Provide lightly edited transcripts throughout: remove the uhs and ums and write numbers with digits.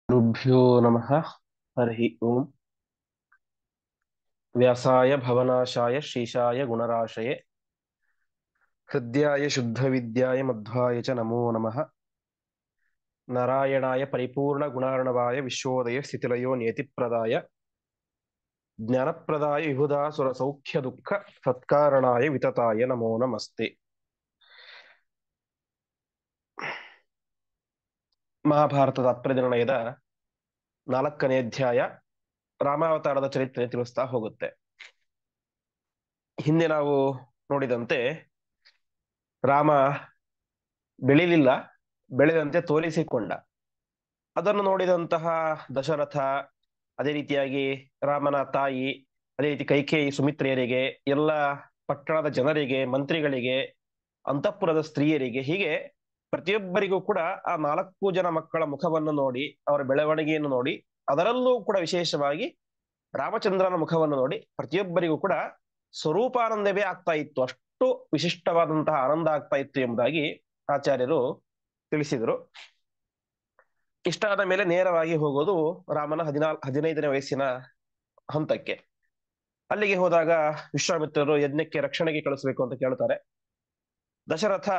गुरुभ्यो नमः। हरि ओम। व्यासाय भवनाशाय श्रीशाय गुणराशये हृद्याय शुद्धविद्याय मध्वाय च नमो नमः। नारायणाय परिपूर्ण गुणार्णवाय विश्वोदय स्थितिलयो नियतिप्रदाय ज्ञानप्रदाय विबुधासुर सौख्य दुःख सत्कारणाय वितताय नमो नमस्ते। ಮಹಾಭಾರತದ ಅಪ್ರದಿರ್ಣಯದ 4ನೇ ಅಧ್ಯಾಯ ರಾಮಾವತಾರದ ಚರಿತ್ರೆ ತಿಳಿಸ್ತಾ ಹೋಗುತ್ತೆ. ಹಿಂದೆ ನಾವು ನೋಡಿದಂತೆ ರಾಮ ಬೆಳಿಲಿಲ್ಲ, ಬೆಳೆದಂತೆ ತೋರಿಸಿಕೊಂಡ. ಅದನ್ನು ನೋಡಿದಂತಹ ದಶರಥ, ಅದೇ ರೀತಿಯಾಗಿ ರಾಮನ ತಾಯಿ, ಅದೇ ರೀತಿ ಕೈಕೇಯಿ ಸುಮಿತ್ರೆಯರಿಗೆ, ಎಲ್ಲ ಪಟ್ಟಣದ ಜನರಿಗೆ, ಮಂತ್ರಿಗಳಿಗೆ, ಅಂತಃಪುರದ ಸ್ತ್ರೀಯರಿಗೆ, ಹೀಗೆ ಪ್ರತಿಯೊಬ್ಬರಿಗೂ ಕೂಡ ಆ 4 ಜನ ಮಕ್ಕಳ ಮುಖವನ್ನು ನೋಡಿ, ಅವರ ಬೆಳವಣಿಗೆಯನ್ನು ನೋಡಿ, ಅದರಲ್ಲೂ ಕೂಡ ವಿಶೇಷವಾಗಿ ರಾಮಚಂದ್ರನ ಮುಖವನ್ನು ನೋಡಿ ಪ್ರತಿಯೊಬ್ಬರಿಗೂ ಕೂಡ ಸ್ವರೂಪಾನಂದವೇ ಆಗ್ತಾ ಇತ್ತು. ಅಷ್ಟು ವಿಶಿಷ್ಟವಾದಂತಹ ಆನಂದ ಆಗ್ತಾ ಇತ್ತು ಎಂಬುದಾಗಿ ಆಚಾರ್ಯರು ತಿಳಿಸಿದರು. ಇಷ್ಟಾದ ಮೇಲೆ ನೇರವಾಗಿ ಹೋಗೋದು ರಾಮನ 15ನೇ ವಯಸ್ಸಿನ ಹಂತಕ್ಕೆ. ಅಲ್ಲಿಗೆ ಹೋದಾಗ ವಿಶ್ವಾಮಿತ್ರರು ಯಜ್ಞಕ್ಕೆ ರಕ್ಷಣೆಗೆ ಕಳಿಸ್ಬೇಕು ಅಂತ ಕೇಳ್ತಾರೆ. ದಶರಥ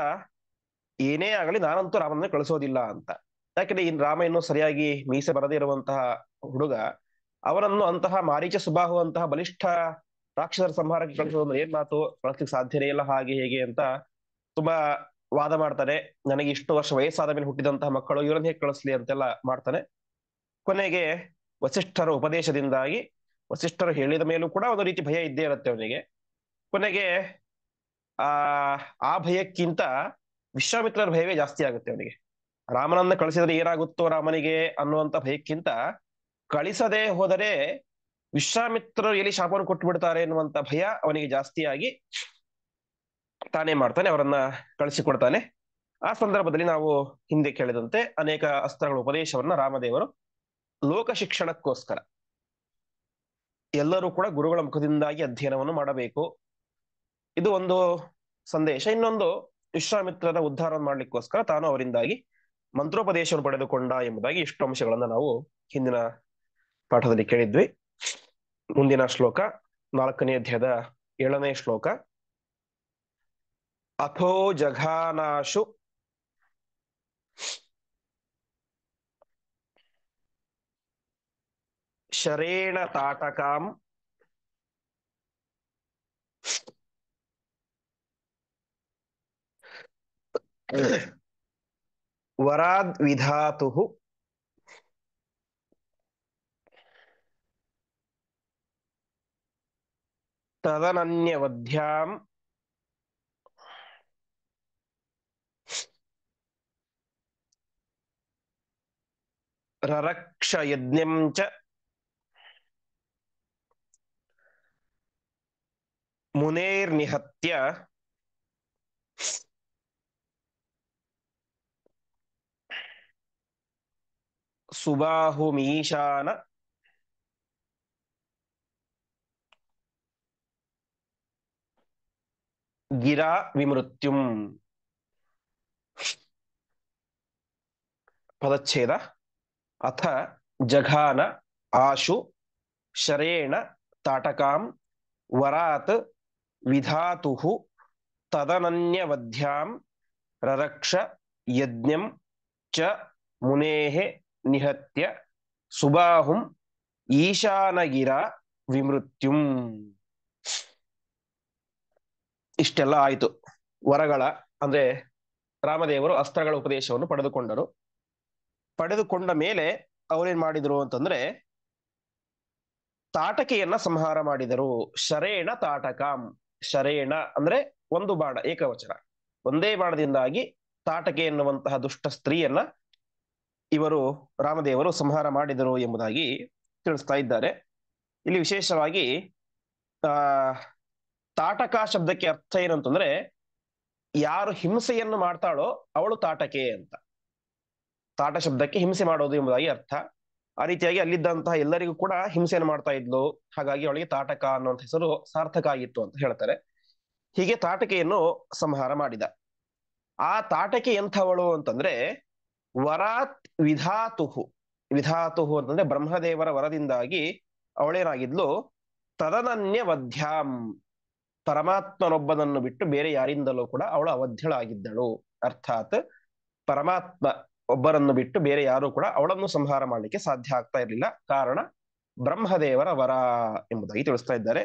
ಏನೇ ಆಗಲಿ ನಾನಂತೂ ರಾಮನನ್ನು ಕಳಿಸೋದಿಲ್ಲ ಅಂತ. ಯಾಕಂದ್ರೆ ರಾಮ ಇನ್ನೂ ಸರಿಯಾಗಿ ಮೀಸೆ ಬರದೇ ಇರುವಂತಹ ಹುಡುಗ, ಅವರನ್ನು ಅಂತಹ ಮಾರೀಚ ಸುಬಾಹು ಅಂತಹ ಬಲಿಷ್ಠ ರಾಕ್ಷಸರ ಸಂಹಾರಕ್ಕೆ ಕಳಿಸೋದು ಏನ್ ಮಾತು, ಕಳಿಸ್ಲಿಕ್ಕೆ ಸಾಧ್ಯನೇ ಇಲ್ಲ, ಹಾಗೆ ಹೇಗೆ ಅಂತ ತುಂಬಾ ವಾದ ಮಾಡ್ತಾನೆ. ನನಗೆ ಇಷ್ಟು ವರ್ಷ ವಯಸ್ಸಾದ ಮೇಲೆ ಹುಟ್ಟಿದಂತಹ ಮಕ್ಕಳು, ಇವರನ್ನ ಹೇಗೆ ಕಳಿಸ್ಲಿ ಅಂತೆಲ್ಲ ಮಾಡ್ತಾನೆ. ಕೊನೆಗೆ ವಸಿಷ್ಠರ ಉಪದೇಶದಿಂದಾಗಿ, ವಸಿಷ್ಠರು ಹೇಳಿದ ಮೇಲೂ ಕೂಡ ಒಂದು ರೀತಿ ಭಯ ಇದ್ದೇ ಇರುತ್ತೆ ಅವನಿಗೆ. ಕೊನೆಗೆ ಆ ಆ ಭಯಕ್ಕಿಂತ ವಿಶ್ವಾಮಿತ್ರರ ಭಯವೇ ಜಾಸ್ತಿ ಆಗುತ್ತೆ ಅವನಿಗೆ. ರಾಮನನ್ನ ಕಳಿಸಿದ್ರೆ ಏನಾಗುತ್ತೋ ರಾಮನಿಗೆ ಅನ್ನುವಂತ ಭಯಕ್ಕಿಂತ, ಕಳಿಸದೆ ಹೋದರೆ ವಿಶ್ವಾಮಿತ್ರರು ಎಲ್ಲಿ ಶಾಪವನ್ನು ಕೊಟ್ಟು ಬಿಡ್ತಾರೆ ಎನ್ನುವಂತ ಭಯ ಅವನಿಗೆ ಜಾಸ್ತಿಯಾಗಿ ತಾನೇ ಮಾಡ್ತಾನೆ, ಅವರನ್ನ ಕಳಿಸಿಕೊಡ್ತಾನೆ. ಆ ಸಂದರ್ಭದಲ್ಲಿ ನಾವು ಹಿಂದೆ ಕೇಳಿದಂತೆ ಅನೇಕ ಅಸ್ತ್ರಗಳ ಉಪದೇಶವನ್ನ ರಾಮದೇವರು ಲೋಕ ಶಿಕ್ಷಣಕ್ಕೋಸ್ಕರ, ಎಲ್ಲರೂ ಕೂಡ ಗುರುಗಳ ಮುಖದಿಂದಾಗಿ ಅಧ್ಯಯನವನ್ನು ಮಾಡಬೇಕು, ಇದು ಒಂದು ಸಂದೇಶ. ಇನ್ನೊಂದು, ವಿಶ್ವಾಮಿತ್ರರ ಉದ್ಧಾರವನ್ನು ಮಾಡ್ಲಿಕ್ಕೋಸ್ಕರ ತಾನು ಅವರಿಂದಾಗಿ ಮಂತ್ರೋಪದೇಶವನ್ನು ಪಡೆದುಕೊಂಡ ಎಂಬುದಾಗಿ ಇಷ್ಟು ಅಂಶಗಳನ್ನ ನಾವು ಹಿಂದಿನ ಪಾಠದಲ್ಲಿ ಕೇಳಿದ್ವಿ. ಮುಂದಿನ ಶ್ಲೋಕ 4ನೇ ಅಧ್ಯಾಯದ 7ನೇ ಶ್ಲೋಕ. ಅಥೋ ಜಘಾನಾಶು ಶರೇಣ ತಾಟಕಾಂ ವರಾದ್ ವಿಧಾತು ತದನನ್ಯವಧ್ಯಾಂ ರರಕ್ಷ ಯಜ್ಞಂ ಚ ಮುನೇರ್ನಿಹತ್ಯ ಸುಬಾಹುಮೀಶಾನ ಗಿರಾ ವಿಮೃತ್ಯುಂ. ಪದಚ್ಛೇದ. ಅಥ ಜಘಾನ ಆಶು ಶರೇಣ ತಾಟಕಾಂ ವರಾತ್ ವಿಧಾತುಹು ತದನನ್ಯವಧ್ಯಾಂ ರರಕ್ಷ ಯಜ್ಞಂ ಚ ಮುನೇಃ ನಿಹತ್ಯ ಸುಬಾಹುಂ ಈಶಾನಗಿರ ವಿಮೃತ್ಯುಂ. ಇಷ್ಟೆಲ್ಲ ಆಯಿತು. ವರಗಳ ಅಂದ್ರೆ ರಾಮದೇವರು ಅಸ್ತ್ರಗಳ ಉಪದೇಶವನ್ನು ಪಡೆದುಕೊಂಡರು. ಪಡೆದುಕೊಂಡ ಮೇಲೆ ಅವರೇನ್ ಮಾಡಿದ್ರು ಅಂತಂದ್ರೆ ತಾಟಕೆಯನ್ನ ಸಂಹಾರ ಮಾಡಿದರು. ಶರೇಣ ತಾಟಕಾಂ. ಶರೇಣ ಅಂದ್ರೆ ಒಂದು ಬಾಣ, ಏಕವಚನ, ಒಂದೇ ಬಾಣದಿಂದಾಗಿ ತಾಟಕೆ ಎನ್ನುವಂತಹ ದುಷ್ಟ ಸ್ತ್ರೀಯನ್ನ ಇವರು ರಾಮದೇವರು ಸಂಹಾರ ಮಾಡಿದರು ಎಂಬುದಾಗಿ ತಿಳಿಸ್ತಾ ಇದ್ದಾರೆ. ಇಲ್ಲಿ ವಿಶೇಷವಾಗಿ ಆ ತಾಟಕ ಶಬ್ದಕ್ಕೆ ಅರ್ಥ ಏನಂತಂದ್ರೆ, ಯಾರು ಹಿಂಸೆಯನ್ನು ಮಾಡ್ತಾಳೋ ಅವಳು ತಾಟಕೆ ಅಂತ. ತಾಟ ಶಬ್ದಕ್ಕೆ ಹಿಂಸೆ ಮಾಡೋದು ಎಂಬುದಾಗಿ ಅರ್ಥ. ಆ ರೀತಿಯಾಗಿ ಅಲ್ಲಿದ್ದಂತಹ ಎಲ್ಲರಿಗೂ ಕೂಡ ಹಿಂಸೆಯನ್ನು ಮಾಡ್ತಾ ಇದ್ಲು, ಹಾಗಾಗಿ ಅವಳಿಗೆ ತಾಟಕ ಅನ್ನುವಂಥ ಹೆಸರು ಸಾರ್ಥಕ ಆಗಿತ್ತು ಅಂತ ಹೇಳ್ತಾರೆ. ಹೀಗೆ ತಾಟಕೆಯನ್ನು ಸಂಹಾರ ಮಾಡಿದ. ಆ ತಾಟಕೆ ಎಂಥವಳು ಅಂತಂದ್ರೆ ವರಾತ್ ವಿಧಾತುಹು. ವಿಧಾತುಹು ಅಂತಂದ್ರೆ ಬ್ರಹ್ಮದೇವರ ವರದಿಂದಾಗಿ ಅವಳೇನಾಗಿದ್ಲು, ತದನನ್ಯ ವಧ್ಯಾಂ, ಪರಮಾತ್ಮನೊಬ್ಬನನ್ನು ಬಿಟ್ಟು ಬೇರೆ ಯಾರಿಂದಲೂ ಕೂಡ ಅವಳು ಅವಧ್ಯಳಾಗಿದ್ದಳು. ಅರ್ಥಾತ್ ಪರಮಾತ್ಮ ಒಬ್ಬರನ್ನು ಬಿಟ್ಟು ಬೇರೆ ಯಾರು ಕೂಡ ಅವಳನ್ನು ಸಂಹಾರ ಮಾಡಲಿಕ್ಕೆ ಸಾಧ್ಯ ಆಗ್ತಾ ಇರಲಿಲ್ಲ. ಕಾರಣ ಬ್ರಹ್ಮದೇವರ ವರ ಎಂಬುದಾಗಿ ತಿಳಿಸ್ತಾ ಇದ್ದಾರೆ.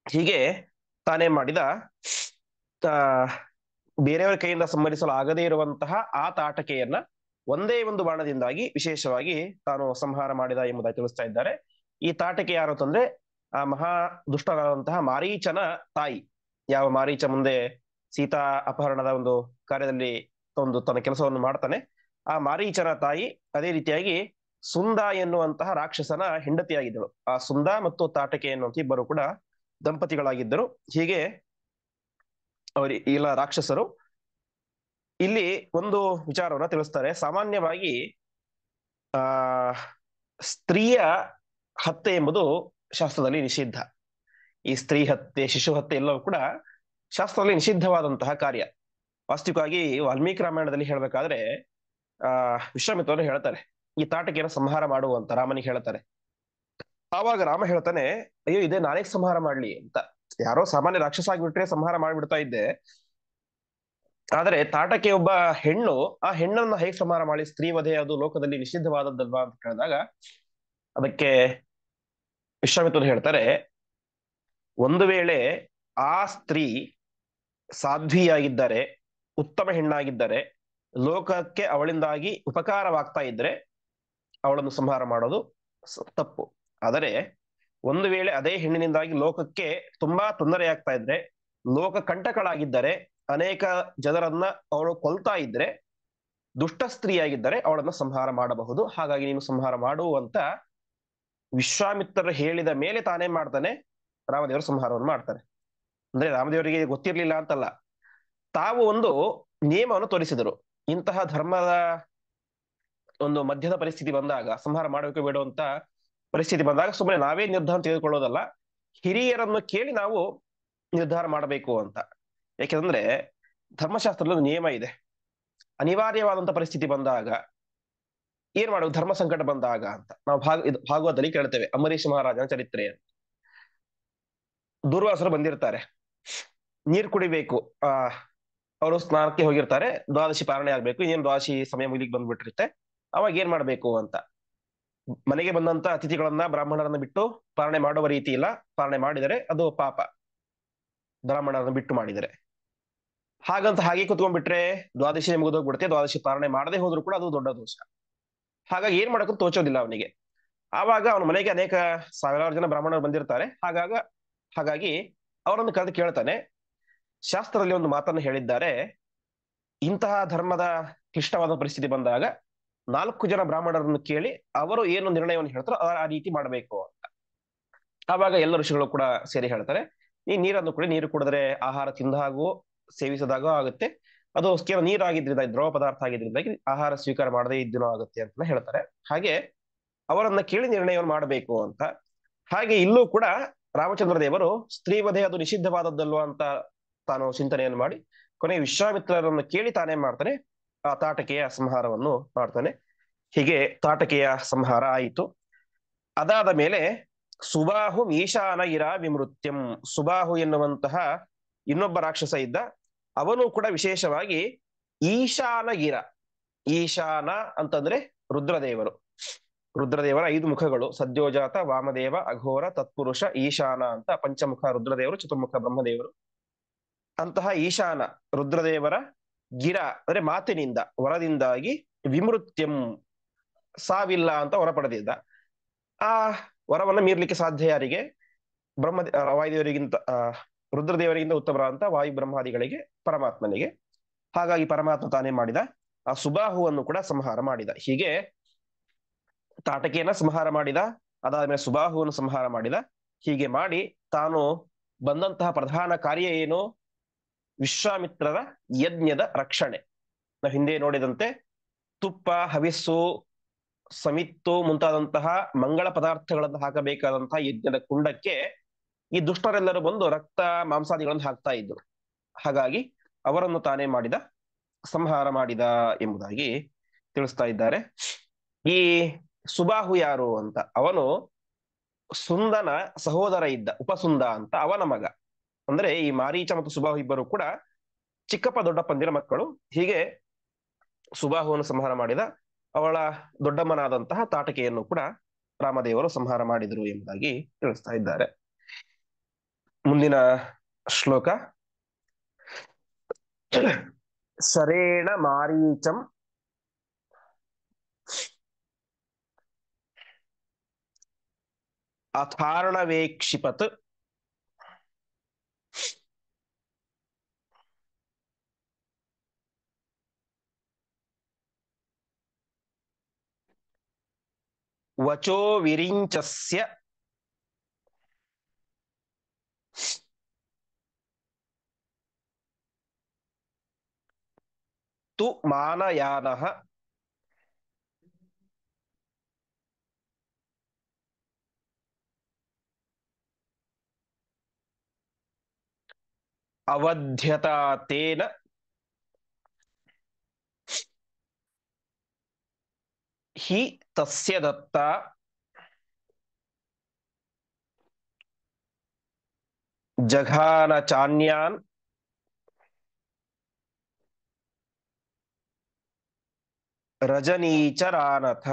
ಹೀಗೆ ತಾನೇ ಮಾಡಿದ ಆ ಬೇರೆಯವರ ಕೈಯಿಂದ ಸಂಹರಿಸಲು ಆಗದೇ ಇರುವಂತಹ ಆ ತಾಟಕೆಯನ್ನ ಒಂದೇ ಒಂದು ಬಾಣದಿಂದಾಗಿ ವಿಶೇಷವಾಗಿ ತಾನು ಸಂಹಾರ ಮಾಡಿದ ಎಂಬುದಾಗಿ ತಿಳಿಸ್ತಾ ಇದ್ದಾರೆ. ಈ ತಾಟಕೆ ಯಾರು ಅಂತಂದ್ರೆ ಆ ಮಹಾ ದುಷ್ಟರಾದಂತಹ ಮಾರೀಚನ ತಾಯಿ. ಯಾವ ಮಾರೀಚ ಮುಂದೆ ಸೀತಾ ಅಪಹರಣದ ಒಂದು ಕಾರ್ಯದಲ್ಲಿ ಒಂದು ತನ್ನ ಕೆಲಸವನ್ನು ಮಾಡ್ತಾನೆ, ಆ ಮಾರೀಚನ ತಾಯಿ ಅದೇ ರೀತಿಯಾಗಿ ಸುಂದ ಎನ್ನುವಂತಹ ರಾಕ್ಷಸನ ಹೆಂಡತಿಯಾಗಿದ್ದಳು. ಆ ಸುಂದ ಮತ್ತು ತಾಟಕೆ ಎನ್ನುವಂತ ಇಬ್ಬರು ಕೂಡ ದಂಪತಿಗಳಾಗಿದ್ದರು. ಹೀಗೆ ಅವರು ಇಲ್ಲ ರಾಕ್ಷಸರು. ಇಲ್ಲಿ ಒಂದು ವಿಚಾರವನ್ನ ತಿಳಿಸ್ತಾರೆ. ಸಾಮಾನ್ಯವಾಗಿ ಆ ಸ್ತ್ರೀಯ ಹತ್ಯೆ ಎಂಬುದು ಶಾಸ್ತ್ರದಲ್ಲಿ ನಿಷಿದ್ಧ. ಈ ಸ್ತ್ರೀ ಹತ್ಯೆ, ಶಿಶು ಹತ್ಯೆ ಎಲ್ಲವೂ ಕೂಡ ಶಾಸ್ತ್ರದಲ್ಲಿ ನಿಷಿದ್ಧವಾದಂತಹ ಕಾರ್ಯ. ವಾಸ್ತವಿಕವಾಗಿ ವಾಲ್ಮೀಕಿ ರಾಮಾಯಣದಲ್ಲಿ ಹೇಳ್ಬೇಕಾದ್ರೆ ವಿಶ್ವಾಮಿತ್ರರು ಹೇಳ್ತಾರೆ ಈ ತಾಟಕೆಯನ್ನು ಸಂಹಾರ ಮಾಡುವಂತ ರಾಮನಿಗೆ ಹೇಳ್ತಾರೆ. ಆವಾಗ ರಾಮ ಹೇಳ್ತಾನೆ, ಅಯ್ಯೋ ಇದೇ ನಾನೇ ಸಂಹಾರ ಮಾಡ್ಲಿ ಅಂತ. ಯಾರೋ ಸಾಮಾನ್ಯ ರಾಕ್ಷಸ ಆಗಿಬಿಟ್ರೆ ಸಂಹಾರ ಮಾಡಿಬಿಡ್ತಾ ಇದ್ದೆ, ಆದರೆ ತಾಟಕೆ ಒಬ್ಬ ಹೆಣ್ಣು, ಆ ಹೆಣ್ಣನ್ನ ಹೇಗೆ ಸಂಹಾರ ಮಾಡಿ, ಸ್ತ್ರೀ ವಧೆ ಅದು ಲೋಕದಲ್ಲಿ ನಿಷಿದ್ಧವಾದದ್ದಲ್ವಾ ಅಂತ ಕೇಳಿದಾಗ ಅದಕ್ಕೆ ವಿಶ್ವಾಮಿತ್ರರು ಹೇಳ್ತಾರೆ, ಒಂದು ವೇಳೆ ಆ ಸ್ತ್ರೀ ಸಾಧ್ವಿಯಾಗಿದ್ದರೆ, ಉತ್ತಮ ಹೆಣ್ಣಾಗಿದ್ದರೆ, ಲೋಕಕ್ಕೆ ಅವಳಿಂದಾಗಿ ಉಪಕಾರವಾಗ್ತಾ ಇದ್ರೆ ಅವಳನ್ನು ಸಂಹಾರ ಮಾಡೋದು ತಪ್ಪು. ಆದರೆ ಒಂದು ವೇಳೆ ಅದೇ ಹೆಣ್ಣಿನಿಂದಾಗಿ ಲೋಕಕ್ಕೆ ತುಂಬಾ ತೊಂದರೆ ಆಗ್ತಾ ಇದ್ರೆ, ಲೋಕ ಕಂಟಕಳಾಗಿದ್ದರೆ, ಅನೇಕ ಜನರನ್ನ ಅವಳು ಕೊಲ್ತಾ ಇದ್ರೆ, ದುಷ್ಟ ಸ್ತ್ರೀಯಾಗಿದ್ದರೆ ಅವಳನ್ನು ಸಂಹಾರ ಮಾಡಬಹುದು. ಹಾಗಾಗಿ ನೀನು ಸಂಹಾರ ಮಾಡುವಂತ ವಿಶ್ವಾಮಿತ್ರರು ಹೇಳಿದ ಮೇಲೆ ತಾನೇ ಮಾಡ್ತಾನೆ ರಾಮದೇವರು ಸಂಹಾರವನ್ನು ಮಾಡ್ತಾರೆ. ಅಂದ್ರೆ ರಾಮದೇವರಿಗೆ ಗೊತ್ತಿರ್ಲಿಲ್ಲ ಅಂತಲ್ಲ, ತಾವು ಒಂದು ನಿಯಮವನ್ನು ತೋರಿಸಿದರು. ಇಂತಹ ಧರ್ಮದ ಒಂದು ಮಧ್ಯದ ಪರಿಸ್ಥಿತಿ ಬಂದಾಗ, ಸಂಹಾರ ಮಾಡಬೇಕು ಬೇಡುವಂತ ಪರಿಸ್ಥಿತಿ ಬಂದಾಗ ಸುಮ್ಮನೆ ನಾವೇ ನಿರ್ಧಾರ ತೆಗೆದುಕೊಳ್ಳೋದಲ್ಲ, ಹಿರಿಯರನ್ನು ಕೇಳಿ ನಾವು ನಿರ್ಧಾರ ಮಾಡಬೇಕು ಅಂತ. ಯಾಕೆಂದ್ರೆ ಧರ್ಮಶಾಸ್ತ್ರದಲ್ಲಿ ಒಂದು ನಿಯಮ ಇದೆ. ಅನಿವಾರ್ಯವಾದಂತ ಪರಿಸ್ಥಿತಿ ಬಂದಾಗ ಏನ್ ಮಾಡುದು, ಧರ್ಮ ಸಂಕಟ ಬಂದಾಗ ಅಂತ ನಾವು ಭಾಗವತದಲ್ಲಿ ಕೇಳ್ತೇವೆ. ಅಂಬರೀಷ ಮಹಾರಾಜನ ಚರಿತ್ರೆ. ದೂರ್ವಾಸರು ಬಂದಿರ್ತಾರೆ, ನೀರ್ ಕುಡಿಬೇಕು. ಅವರು ಸ್ನಾನಕ್ಕೆ ಹೋಗಿರ್ತಾರೆ, ದ್ವಾದಶಿ ಪಾರಣೆ ಆಗ್ಬೇಕು, ಏನ್ ದ್ವಾದಶಿ ಸಮಯ ಮುಗಿಲಿಕ್ಕೆ ಬಂದ್ಬಿಟ್ಟಿರುತ್ತೆ. ಅವಾಗ ಏನ್ ಮಾಡ್ಬೇಕು ಅಂತ, ಮನೆಗೆ ಬಂದಂತ ಅತಿಥಿಗಳನ್ನ ಬ್ರಾಹ್ಮಣರನ್ನ ಬಿಟ್ಟು ಪಾರಣೆ ಮಾಡುವ ರೀತಿ ಇಲ್ಲ. ಪಾರಣೆ ಮಾಡಿದರೆ ಅದು ಪಾಪ, ಬ್ರಾಹ್ಮಣರನ್ನ ಬಿಟ್ಟು ಮಾಡಿದರೆ. ಹಾಗಂತ ಹಾಗೆ ಕುತ್ಕೊಂಡ್ಬಿಟ್ರೆ ದ್ವಾದಶಿ ಮುಗಿದೋಗ್ಬಿಡುತ್ತೆ. ದ್ವಾದಶಿ ಪಾರಣೆ ಮಾಡದೆ ಹೋದ್ರು ಕೂಡ ಅದು ದೊಡ್ಡ ದೋಷ. ಹಾಗಾಗಿ ಏನ್ ಮಾಡಕ್ಕೂ ತೋಚೋದಿಲ್ಲ ಅವನಿಗೆ. ಆವಾಗ ಅವನ ಮನೆಗೆ ಅನೇಕ ಸಾವಿರಾರು ಜನ ಬ್ರಾಹ್ಮಣರು ಬಂದಿರ್ತಾರೆ. ಹಾಗಾಗಿ ಅವರನ್ನು ಕರೆದು ಕೇಳ್ತಾನೆ, ಶಾಸ್ತ್ರದಲ್ಲಿ ಒಂದು ಮಾತನ್ನು ಹೇಳಿದ್ದಾರೆ, ಇಂತಹ ಧರ್ಮದ ಕ್ಲಿಷ್ಟವಾದ ಪರಿಸ್ಥಿತಿ ಬಂದಾಗ 4 ಜನ ಬ್ರಾಹ್ಮಣರನ್ನು ಕೇಳಿ ಅವರು ಏನು ನಿರ್ಣಯವನ್ನು ಹೇಳ್ತಾರೋ ಆ ರೀತಿ ಮಾಡಬೇಕು ಅಂತ. ಆವಾಗ ಎಲ್ಲ ಋಷಿಗಳು ಕೂಡ ಸೇರಿ ಹೇಳ್ತಾರೆ, ಈ ನೀರನ್ನು ಕುಡಿ, ನೀರು ಕುಡಿದ್ರೆ ಆಹಾರ ತಿಂದ ಹಾಗೂ ಸೇವಿಸಿದಾಗ ಆಗುತ್ತೆ, ಅದು ಕೇವಲ ನೀರಾಗಿದ್ರಿಂದ, ದ್ರವ ಪದಾರ್ಥ ಆಗಿದ್ರಿಂದಾಗಿ ಆಹಾರ ಸ್ವೀಕಾರ ಮಾಡದೇ ಇದ್ದನೋ ಆಗುತ್ತೆ ಅಂತ ಹೇಳ್ತಾರೆ. ಹಾಗೆ ಅವರನ್ನ ಕೇಳಿ ನಿರ್ಣಯವನ್ನು ಮಾಡಬೇಕು ಅಂತ. ಹಾಗೆ ಇಲ್ಲೂ ಕೂಡ ರಾಮಚಂದ್ರ ದೇವರು ಸ್ತ್ರೀ ವಧೆ ಅದು ನಿಷಿದ್ಧವಾದದ್ದಲ್ವಾ ಅಂತ ತಾನು ಚಿಂತನೆಯನ್ನು ಮಾಡಿ ಕೊನೆ ವಿಶ್ವಾಮಿತ್ರರನ್ನು ಕೇಳಿ ತಾನೇ ಮಾಡ್ತಾನೆ, ಆ ತಾಟಕೆಯ ಸಂಹಾರವನ್ನು ಮಾಡ್ತಾನೆ. ಹೀಗೆ ತಾಟಕೆಯ ಸಂಹಾರ ಆಯಿತು. ಅದಾದ ಮೇಲೆ ಸುಬಾಹು ಈಶಾನಗಿರ ವಿಮೃತ್ಯಂ, ಸುಬಾಹು ಎನ್ನುವಂತಹ ಇನ್ನೊಬ್ಬ ರಾಕ್ಷಸ ಇದ್ದ. ಅವನು ಕೂಡ ವಿಶೇಷವಾಗಿ ಈಶಾನಗಿರ, ಈಶಾನ ಅಂತಂದ್ರೆ ರುದ್ರದೇವರು, ರುದ್ರದೇವರ 5 ಮುಖಗಳು, ಸದ್ಯೋಜಾತ, ವಾಮದೇವ, ಅಘೋರ, ತತ್ಪುರುಷ, ಈಶಾನ ಅಂತ ಪಂಚಮುಖ ರುದ್ರದೇವರು, ಚತುರ್ಮುಖ ಬ್ರಹ್ಮದೇವರು. ಅಂತಹ ಈಶಾನ ರುದ್ರದೇವರ ಗಿರ ಅಂದ್ರೆ ಮಾತಿನಿಂದ, ವರದಿಂದಾಗಿ ವಿಮೃತ್ಯಂ ಸಾವಿಲ್ಲ ಅಂತ ವರ ಪಡೆದಿದ್ದ. ಆ ವರವನ್ನ ಮೀರ್ಲಿಕ್ಕೆ ಸಾಧ್ಯ ಯಾರಿಗೆ? ವಾಯುದೇವರಿಗಿಂತ ರುದ್ರದೇವರಿಗಿಂತ ಉತ್ತಮರಾದಂತ ವಾಯು ಬ್ರಹ್ಮಾದಿಗಳಿಗೆ, ಪರಮಾತ್ಮನಿಗೆ. ಹಾಗಾಗಿ ಪರಮಾತ್ಮ ತಾನೇ ಮಾಡಿದ, ಆ ಸುಬಾಹುವನ್ನು ಕೂಡ ಸಂಹಾರ ಮಾಡಿದ. ಹೀಗೆ ತಾಟಕೆಯನ್ನ ಸಂಹಾರ ಮಾಡಿದ, ಅದಾದ್ಮೇಲೆ ಸುಬಾಹುವನ್ನು ಸಂಹಾರ ಮಾಡಿದ. ಹೀಗೆ ಮಾಡಿ ತಾನು ಬಂದಂತಹ ಪ್ರಧಾನ ಕಾರ್ಯ ಏನು? ವಿಶ್ವಾಮಿತ್ರರ ಯಜ್ಞದ ರಕ್ಷಣೆ. ನಾವು ಹಿಂದೆ ನೋಡಿದಂತೆ ತುಪ್ಪ, ಹವಿಸ್ಸು, ಸಮಿತ್ತು ಮುಂತಾದಂತಹ ಮಂಗಳ ಪದಾರ್ಥಗಳನ್ನು ಹಾಕಬೇಕಾದಂತಹ ಯಜ್ಞದ ಕುಂಡಕ್ಕೆ ಈ ದುಷ್ಟರೆಲ್ಲರೂ ಬಂದು ರಕ್ತ ಮಾಂಸಾದಿಗಳನ್ನು ಹಾಕ್ತಾ ಇದ್ರು. ಹಾಗಾಗಿ ಅವರನ್ನು ತಾನೇ ಮಾಡಿದ, ಸಂಹಾರ ಮಾಡಿದ ಎಂಬುದಾಗಿ ತಿಳಿಸ್ತಾ ಇದ್ದಾರೆ. ಈ ಸುಬಾಹು ಯಾರು ಅಂತ, ಅವನು ಸುಂದನ ಸಹೋದರ ಇದ್ದ ಉಪಸುಂದ ಅಂತ, ಅವನ ಮಗ. ಅಂದ್ರೆ ಈ ಮಾರೀಚ ಮತ್ತು ಸುಬಾಹು ಇಬ್ಬರು ಕೂಡ ಚಿಕ್ಕಪ್ಪ ದೊಡ್ಡಪ್ಪಂದಿರ ಮಕ್ಕಳು. ಹೀಗೆ ಸುಬಾಹುವನ್ನು ಸಂಹಾರ ಮಾಡಿದ ಅವಳ ದೊಡ್ಡಮ್ಮನಾದಂತಹ ತಾಟಕೆಯನ್ನು ಕೂಡ ರಾಮದೇವರು ಸಂಹಾರ ಮಾಡಿದರು ಎಂಬುದಾಗಿ ತಿಳಿಸ್ತಾ ಇದ್ದಾರೆ. ಮುಂದಿನ ಶ್ಲೋಕ. ಶರೇಣ ಮಾರೀಚಂ ಅಥಾರ್ಣವೇಕ್ಷಿಪತ್ ವಚೋ ವಿರಿಂಚಸ್ಯ ತು ಮಾನಯಾನಃ ಅವಧ್ಯತಾ ತೇನ ಹಿ ತಸ್ಯ ದತ್ತ ಜಘಾನ ಚಾನ್ಯಾನ್ ರಜನೀಚರಾನಥ.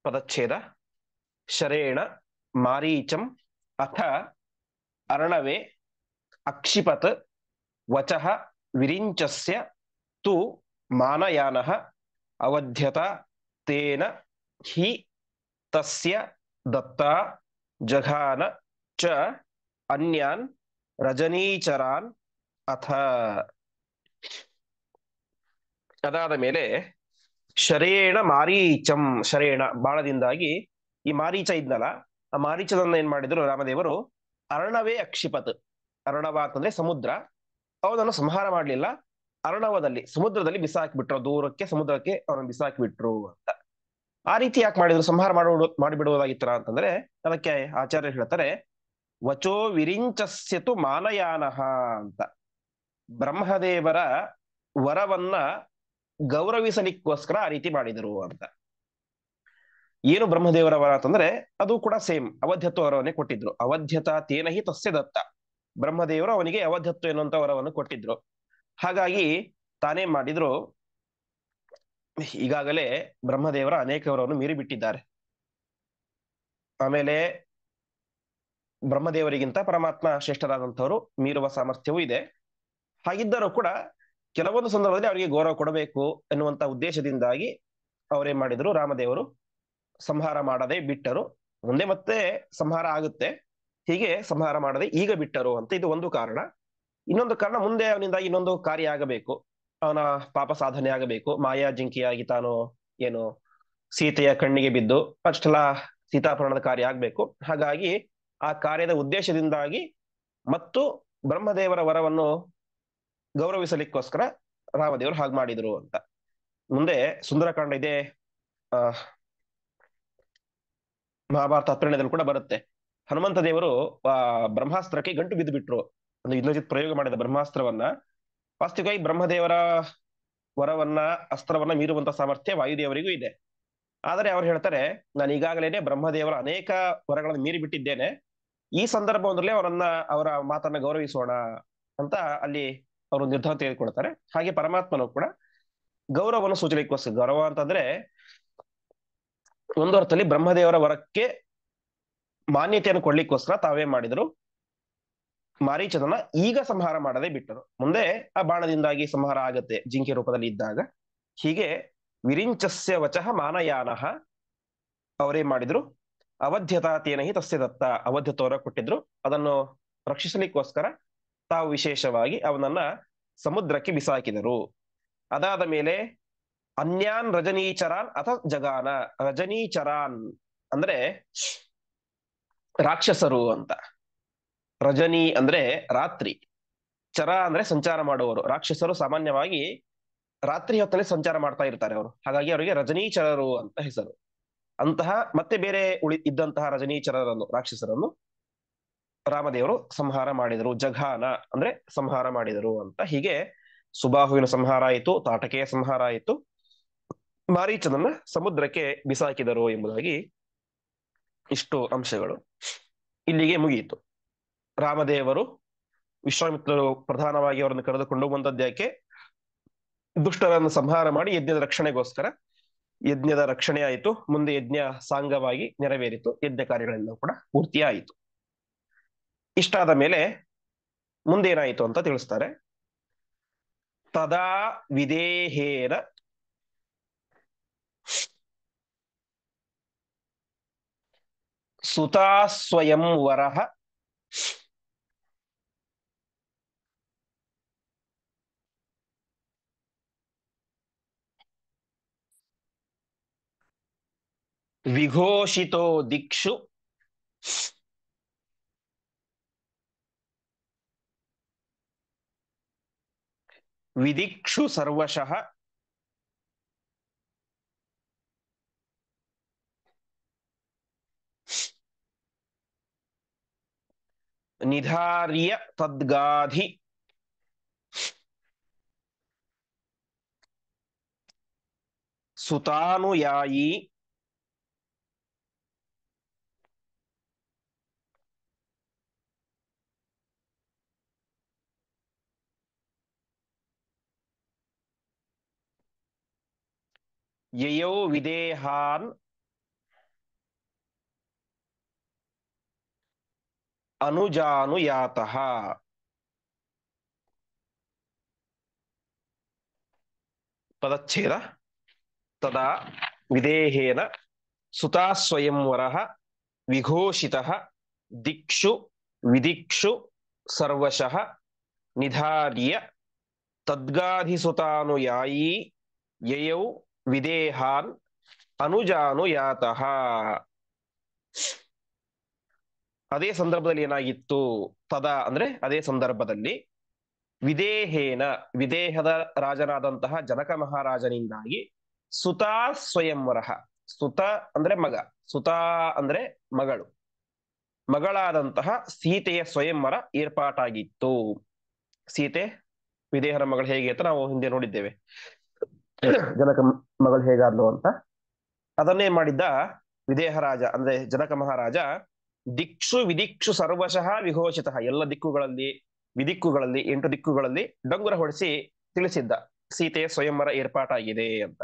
ಪದಚ್ಛೇದ. ಶರೇಣ ಮಾರೀಚಂ ಅಥ ಅರ್ಣವೆ ಅಕ್ಷಿಪತ್ ವಚಃ ವಿರಿಂಚಸ್ಯ ತು ಮಾನಯಾನಃ ಅವಧ್ಯತ ತೇನ ಹಿ ತಸ್ಯ ದತ್ತ ಜಘಾನ ಚ ಅನ್ಯಾನ್ ರಜನೀಚರಾನ್ ಅಥ. ಅದಾದ ಮೇಲೆ ಶರೇಣ ಮಾರೀಚಂ, ಶರೇಣ ಬಾಣದಿಂದಾಗಿ ಈ ಮಾರೀಚ ಇದ್ನಲ್ಲ, ಆ ಮಾರೀಚದನ್ನ ಏನ್ ಮಾಡಿದ್ರು ರಾಮದೇವರು, ಅರ್ಣವೇ ಅಕ್ಷಿಪತ್. ಅರ್ಣವ ಅಂತಂದ್ರೆ ಸಮುದ್ರ, ಅವನನ್ನು ಸಂಹಾರ ಮಾಡ್ಲಿಲ್ಲ, ಅರ್ಣವದಲ್ಲಿ ಸಮುದ್ರದಲ್ಲಿ ಬಿಸಾಕಿಬಿಟ್ರು, ದೂರಕ್ಕೆ ಸಮುದ್ರಕ್ಕೆ ಅವನನ್ನು ಬಿಸಾಕಿಬಿಟ್ರು ಅಂತ. ಆ ರೀತಿ ಯಾಕೆ ಮಾಡಿದ್ರು, ಸಂಹಾರ ಮಾಡಿಬಿಡುವುದಾಗಿತ್ತರ ಅಂತಂದ್ರೆ ಅದಕ್ಕೆ ಆಚಾರ್ಯರು ಹೇಳ್ತಾರೆ, ವಚೋ ವಿರಿಂಚಸ್ಯತು ಮಾನಯಾನಃ ಅಂತ. ಬ್ರಹ್ಮದೇವರ ವರವನ್ನ ಗೌರವಿಸಲಿಕ್ಕೋಸ್ಕರ ಆ ರೀತಿ ಮಾಡಿದರು ಅಂತ. ಏನು ಬ್ರಹ್ಮದೇವರ ವರ ಅಂತಂದ್ರೆ ಅದು ಕೂಡ ಸೇಮ್ ಅವಧ್ಯತ್ವ ವರವನ್ನೇ ಕೊಟ್ಟಿದ್ರು. ಅವಧ್ಯತ ತೇನಹಿ ತಸ್ಯ ದತ್ತ. ಬ್ರಹ್ಮದೇವರು ಅವನಿಗೆ ಅವಧ್ಯತ್ವ ಎನ್ನುವಂತ ವರವನ್ನು ಕೊಟ್ಟಿದ್ರು. ಹಾಗಾಗಿ ತಾನೇ ಮಾಡಿದ್ರು, ಈಗಾಗಲೇ ಬ್ರಹ್ಮದೇವರ ಅನೇಕ ವರವನ್ನು ಮೀರಿ ಬಿಟ್ಟಿದ್ದಾರೆ. ಆಮೇಲೆ ಬ್ರಹ್ಮದೇವರಿಗಿಂತ ಪರಮಾತ್ಮ ಶ್ರೇಷ್ಠರಾದಂಥವರು, ಮೀರುವ ಸಾಮರ್ಥ್ಯವೂ ಇದೆ. ಹಾಗಿದ್ದರೂ ಕೂಡ ಕೆಲವೊಂದು ಸಂದರ್ಭದಲ್ಲಿ ಅವರಿಗೆ ಗೌರವ ಕೊಡಬೇಕು ಎನ್ನುವಂತ ಉದ್ದೇಶದಿಂದಾಗಿ ಅವರೇನ್ ಮಾಡಿದ್ರು, ರಾಮದೇವರು ಸಂಹಾರ ಮಾಡದೆ ಬಿಟ್ಟರು. ಮುಂದೆ ಮತ್ತೆ ಸಂಹಾರ ಆಗುತ್ತೆ, ಹೀಗೆ ಸಂಹಾರ ಮಾಡದೆ ಈಗ ಬಿಟ್ಟರು ಅಂತ ಇದು ಒಂದು ಕಾರಣ. ಇನ್ನೊಂದು ಕಾರಣ, ಮುಂದೆ ಅವನಿಂದ ಇನ್ನೊಂದು ಕಾರ್ಯ ಆಗಬೇಕು, ಅವನ ಪಾಪ ಸಾಧನೆ ಆಗಬೇಕು. ಮಾಯಾ ಜಿಂಕಿಯಾಗಿ ತಾನು ಏನು ಸೀತೆಯ ಕಣ್ಣಿಗೆ ಬಿದ್ದು ಅಷ್ಟೆಲ್ಲ ಸೀತಾಪಹರಣದ ಕಾರ್ಯ ಆಗ್ಬೇಕು. ಹಾಗಾಗಿ ಆ ಕಾರ್ಯದ ಉದ್ದೇಶದಿಂದಾಗಿ ಮತ್ತು ಬ್ರಹ್ಮದೇವರ ವರವನ್ನು ಗೌರವಿಸಲಿಕ್ಕೋಸ್ಕರ ರಾಮದೇವರು ಹಾಗೆ ಮಾಡಿದ್ರು ಅಂತ. ಮುಂದೆ ಸುಂದರಕಾಂಡ ಇದೆ, ಮಹಾಭಾರತ ಹತ್ತನೇದಲ್ಲಿ ಕೂಡ ಬರುತ್ತೆ. ಹನುಮಂತ ದೇವರು ಬ್ರಹ್ಮಾಸ್ತ್ರಕ್ಕೆ ಗಂಟು ಬಿದ್ದು ಬಿಟ್ರು. ಒಂದು ಇಂದ್ರಜಿತ್ ಪ್ರಯೋಗ ಮಾಡಿದ ಬ್ರಹ್ಮಾಸ್ತ್ರವನ್ನ. ವಾಸ್ತವಿಕವಾಗಿ ಬ್ರಹ್ಮದೇವರ ವರವನ್ನ ಅಸ್ತ್ರವನ್ನ ಮೀರುವಂತ ಸಾಮರ್ಥ್ಯ ವಾಯುದೇವರಿಗೂ ಇದೆ. ಆದರೆ ಅವ್ರು ಹೇಳ್ತಾರೆ, ನಾನು ಈಗಾಗಲೇ ಬ್ರಹ್ಮದೇವರ ಅನೇಕ ವರಗಳನ್ನು ಮೀರಿ ಬಿಟ್ಟಿದ್ದೇನೆ, ಈ ಸಂದರ್ಭದಲ್ಲಿ ಅವರ ಮಾತನ್ನ ಗೌರವಿಸೋಣ ಅಂತ ಅಲ್ಲಿ ಅವರು ನಿರ್ಧಾರ ತೆಗೆದುಕೊಳ್ತಾರೆ. ಹಾಗೆ ಪರಮಾತ್ಮನು ಕೂಡ ಗೌರವವನ್ನು ಸೂಚಲಿಕ್ಕೋಸ್ಕರ, ಗೌರವ ಅಂತಂದ್ರೆ ಒಂದು ಅರ್ಥದಲ್ಲಿ ಬ್ರಹ್ಮದೇವರ ವರಕ್ಕೆ ಮಾನ್ಯತೆಯನ್ನು ಕೊಡ್ಲಿಕ್ಕೋಸ್ಕರ ತಾವೇ ಮಾಡಿದ್ರು, ಮಾರೀಚನನ್ನ ಈಗ ಸಂಹಾರ ಮಾಡದೆ ಬಿಟ್ಟರು. ಮುಂದೆ ಆ ಬಾಣದಿಂದಾಗಿ ಸಂಹಾರ ಆಗತ್ತೆ ಜಿಂಕೆ ರೂಪದಲ್ಲಿ ಇದ್ದಾಗ. ಹೀಗೆ ವಿರಿಂಚಸ್ಯ ವಚಃ ಮಾನಯಾನಃ, ಅವರೇ ಮಾಡಿದ್ರು ಅವಧ್ಯತಾ ತೇನಹಿ ತಸ್ಯ ದತ್ತ, ಅವಧ್ಯತ್ವರ ಕೊಟ್ಟಿದ್ರು, ಅದನ್ನು ರಕ್ಷಿಸಲಿಕ್ಕೋಸ್ಕರ ತಾವು ವಿಶೇಷವಾಗಿ ಅವನನ್ನ ಸಮುದ್ರಕ್ಕೆ ಬಿಸಾಕಿದರು. ಅದಾದ ಮೇಲೆ ಅನ್ಯಾನ್ ರಜನೀಚರಾನ್ ಅಥ ಜಗಾನ. ರಜನೀಚರಾನ್ ಅಂದ್ರೆ ರಾಕ್ಷಸರು ಅಂತ. ರಜನಿ ಅಂದ್ರೆ ರಾತ್ರಿ, ಚರ ಅಂದ್ರೆ ಸಂಚಾರ ಮಾಡುವವರು. ರಾಕ್ಷಸರು ಸಾಮಾನ್ಯವಾಗಿ ರಾತ್ರಿ ಹೊತ್ತಲ್ಲಿ ಸಂಚಾರ ಮಾಡ್ತಾ ಇರ್ತಾರೆ ಅವರು, ಹಾಗಾಗಿ ಅವರಿಗೆ ರಜನೀಚರರು ಅಂತ ಹೆಸರು. ಅಂತಹ ಮತ್ತೆ ಬೇರೆ ಇದ್ದಂತಹ ರಜನೀಚರರನ್ನು ರಾಕ್ಷಸರನ್ನು ರಾಮದೇವರು ಸಂಹಾರ ಮಾಡಿದರು. ಜಘಾನ ಅಂದ್ರೆ ಸಂಹಾರ ಮಾಡಿದರು ಅಂತ. ಹೀಗೆ ಸುಬಾಹುವಿನ ಸಂಹಾರ ಆಯಿತು, ತಾಟಕೆಯ ಸಂಹಾರ ಆಯಿತು, ಮಾರೀಚನನ್ನ ಸಮುದ್ರಕ್ಕೆ ಬಿಸಾಕಿದರು ಎಂಬುದಾಗಿ ಇಷ್ಟು ಅಂಶಗಳು ಇಲ್ಲಿಗೆ ಮುಗಿಯಿತು. ರಾಮದೇವರು ವಿಶ್ವಾಮಿತ್ರರು ಪ್ರಧಾನವಾಗಿ ಅವರನ್ನು ಕರೆದುಕೊಂಡು ಬಂದದ್ಯಾಕೆ? ದುಷ್ಟರನ್ನು ಸಂಹಾರ ಮಾಡಿ ಯಜ್ಞದ ರಕ್ಷಣೆಗೋಸ್ಕರ. ಯಜ್ಞದ ರಕ್ಷಣೆ ಆಯಿತು, ಮುಂದೆ ಯಜ್ಞ ಸಾಂಗವಾಗಿ ನೆರವೇರಿತು, ಯಜ್ಞ ಕಾರ್ಯಗಳೆಲ್ಲ ಕೂಡ ಪೂರ್ತಿಯಾಯಿತು. ಇಷ್ಟಾದ ಮೇಲೆ ಮುಂದೇನಾಯಿತು ಅಂತ ತಿಳಿಸ್ತಾರೆ. ತದಾ ವಿದೇಹೇನ ಸುತಾ ಸ್ವಯಂವರ ವಿಘೋಷಿತೋ ದಿಕ್ಷು ವಿದಿಕ್ಷು ಸರ್ವಶಃ ನಿಧಾರ್ಯ ತದ್ಗಾಧಿ ಸುತಾನುಯಾಯಿ ಯಯೌ ವಿದೇಹಾನ್ ಅನುಜಾನುಯಾತಃ. ಪದಚ್ಛೇದ. ತದಾ ವಿದೇಹೇನ ಸುತಾ ಸ್ವಯಂವರ ವಿಘೋಷಿತಃ ದಿಕ್ಷು ವಿದಿಕ್ಷು ಸರ್ವಶಃ ನಿಧಾರ್ಯ ತದ್ಗಾಧಿಸುತಾನುಯಾಯಿ ಯಯೌ ವಿದೇಹಾನ್ ಅನುಜಾನುಯಾತಃ. ಅದೇ ಸಂದರ್ಭದಲ್ಲಿ ಏನಾಗಿತ್ತು? ತದಾ ಅಂದ್ರೆ ಅದೇ ಸಂದರ್ಭದಲ್ಲಿ ವಿದೇಹೇನ ವಿದೇಹದ ರಾಜನಾದಂತಹ ಜನಕ ಮಹಾರಾಜನಿಂದಾಗಿ ಸುತಾ ಸ್ವಯಂವರ. ಸುತ ಅಂದ್ರೆ ಮಗ, ಸುತಾ ಅಂದ್ರೆ ಮಗಳು, ಮಗಳಾದಂತಹ ಸೀತೆಯ ಸ್ವಯಂವರ ಏರ್ಪಾಟಾಗಿತ್ತು. ಸೀತೆ ವಿದೇಹನ ಮಗಳು ಹೇಗೆ ಅಂತ ನಾವು ಹಿಂದೆ ನೋಡಿದ್ದೇವೆ, ಜನಕ ಮಗಳು ಹೇಗಾದ್ಲು ಅಂತ. ಅದನ್ನೇ ಮಾಡಿದ್ದ ವಿದೇಹ ರಾಜ ಅಂದ್ರೆ ಜನಕ ಮಹಾರಾಜ. ದಿಕ್ಷು ವಿದಿಕ್ಷು ಸರ್ವಶಃ ವಿಘೋಷಿತ, ಎಲ್ಲ ದಿಕ್ಕುಗಳಲ್ಲಿ ವಿದಿಕ್ಕುಗಳಲ್ಲಿ 8 ದಿಕ್ಕುಗಳಲ್ಲಿ ಡಂಗುರ ಹೊಡಿಸಿ ತಿಳಿಸಿದ್ದ ಸೀತೆಯ ಸ್ವಯಂವರ ಏರ್ಪಾಟಾಗಿದೆ ಅಂತ.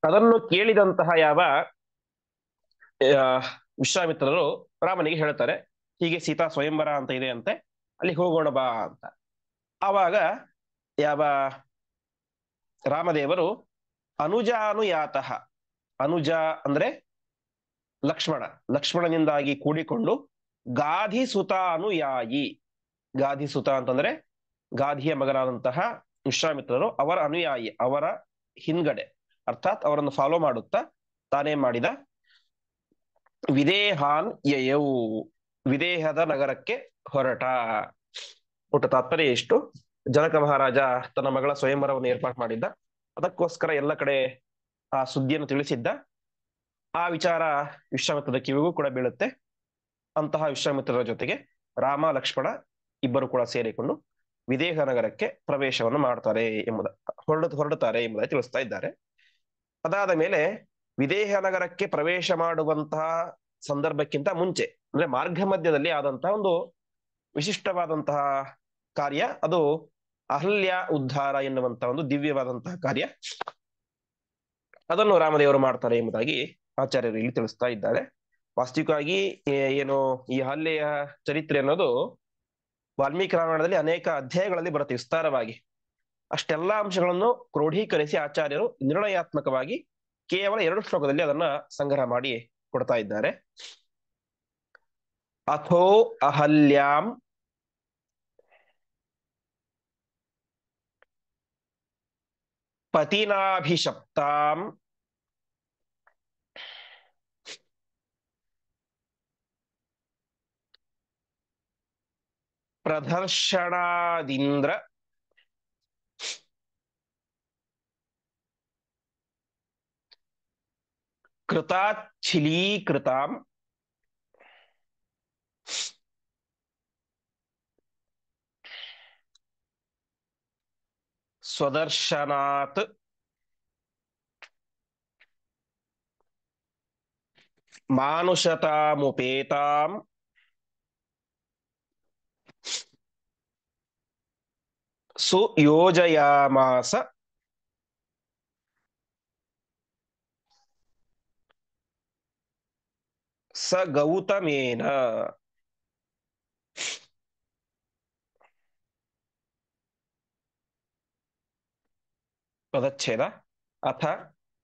ಅದನ್ನು ಕೇಳಿದಂತಹ ಯಾವ ವಿಶ್ವಾಮಿತ್ರರು ರಾಮನಿಗೆ ಹೇಳ್ತಾರೆ, ಹೀಗೆ ಸೀತಾ ಸ್ವಯಂವರ ಅಂತ ಇದೆ ಅಂತೆ, ಅಲ್ಲಿ ಹೋಗೋಣ ಬಾ ಅಂತ. ಆವಾಗ ಯಾವ ರಾಮದೇವರು ಅನುಜಾನುಯಾತಃ, ಅನುಜ ಅಂದ್ರೆ ಲಕ್ಷ್ಮಣ, ಲಕ್ಷ್ಮಣನಿಂದಾಗಿ ಕೂಡಿಕೊಂಡು ಗಾಧಿಸುತಾನುಯಾಯಿ, ಗಾಧಿಸುತ ಅಂತಂದ್ರೆ ಗಾಧಿಯ ಮಗನಾದಂತಹ ವಿಶ್ವಾಮಿತ್ರರು ಅವರ ಅನುಯಾಯಿ, ಅವರ ಹಿಂದ್ಗಡೆ ಅರ್ಥಾತ್ ಅವರನ್ನು ಫಾಲೋ ಮಾಡುತ್ತಾ ತಾನೇ ಮಾಡಿದ ವಿದೇಹಾನ್ ಯಯೌ, ವಿದೇಹದ ನಗರಕ್ಕೆ ಹೊರಟ. ಒಟ್ಟು ತಾತ್ಪರ್ಯ ಎಷ್ಟು? ಜನಕ ಮಹಾರಾಜ ತನ್ನ ಮಗಳ ಸ್ವಯಂವರವನ್ನು ಏರ್ಪಾటు ಮಾಡಿದ್ದ, ಅದಕ್ಕೋಸ್ಕರ ಎಲ್ಲ ಕಡೆ ಆ ಸುದ್ದಿಯನ್ನು ತಿಳಿಸಿದ್ದ. ಆ ವಿಚಾರ ವಿಶ್ವಾಮಿತ್ರದ ಕಿವಿಗೂ ಕೂಡ ಬೀಳುತ್ತೆ. ಅಂತಹ ವಿಶ್ವಾಮಿತ್ರರ ಜೊತೆಗೆ ರಾಮ ಲಕ್ಷ್ಮಣ ಇಬ್ಬರು ಕೂಡ ಸೇರಿಕೊಂಡು ವಿದೇಹ ನಗರಕ್ಕೆ ಪ್ರವೇಶವನ್ನು ಮಾಡ್ತಾರೆ ಹೊರಡುತ್ತಾರೆ ಎಂಬುದಾಗಿ ತಿಳಿಸ್ತಾ ಇದ್ದಾರೆ. ಅದಾದ ಮೇಲೆ ವಿದೇಹ ನಗರಕ್ಕೆ ಪ್ರವೇಶ ಮಾಡುವಂತಹ ಸಂದರ್ಭಕ್ಕಿಂತ ಮುಂಚೆ ಅಂದ್ರೆ ಮಾರ್ಗ ಮಧ್ಯದಲ್ಲಿ ಆದಂತಹ ಒಂದು ವಿಶಿಷ್ಟವಾದಂತಹ ಕಾರ್ಯ, ಅದು ಅಹಲ್ಯ ಉದ್ಧಾರ ಎನ್ನುವಂತಹ ಒಂದು ದಿವ್ಯವಾದಂತಹ ಕಾರ್ಯ. ಅದನ್ನು ರಾಮದೇವರು ಮಾಡ್ತಾರೆ ಎಂಬುದಾಗಿ ಆಚಾರ್ಯರು ಇಲ್ಲಿ ತಿಳಿಸ್ತಾ ಇದ್ದಾರೆ. ವಾಸ್ತವಿಕವಾಗಿ ಏನು ಈ ಅಹಲ್ಯೆಯ ಚರಿತ್ರೆ ಅನ್ನೋದು ವಾಲ್ಮೀಕಿ ರಾಮಾಯಣದಲ್ಲಿ ಅನೇಕ ಅಧ್ಯಾಯಗಳಲ್ಲಿ ಬರುತ್ತೆ ವಿಸ್ತಾರವಾಗಿ. ಅಷ್ಟೆಲ್ಲಾ ಅಂಶಗಳನ್ನು ಕ್ರೋಢೀಕರಿಸಿ ಆಚಾರ್ಯರು ನಿರ್ಣಯಾತ್ಮಕವಾಗಿ ಕೇವಲ 2 ಶ್ಲೋಕದಲ್ಲಿ ಅದನ್ನ ಸಂಗ್ರಹ ಮಾಡಿ ಕೊಡ್ತಾ ಇದ್ದಾರೆ. ಅಥೋ ಅಹಲ್ಯಾಂ ಪತಿನಾಭಿಷಪ್ತಾಂ ಪ್ರದರ್ಶನಾದಿಂದ್ರ ಕೃತಾಚ್ಛಿಲೀಕೃತಾಂ ಸ್ವದರ್ಶನಾತ್ ಮಾನುಷತಾಮುಪೇತಾಂ ಸುಯೋಜಯಾಮಾಸ ಸ ಗೌತಮೇನ. ಪದಚ್ಛೇದ. ಅಥ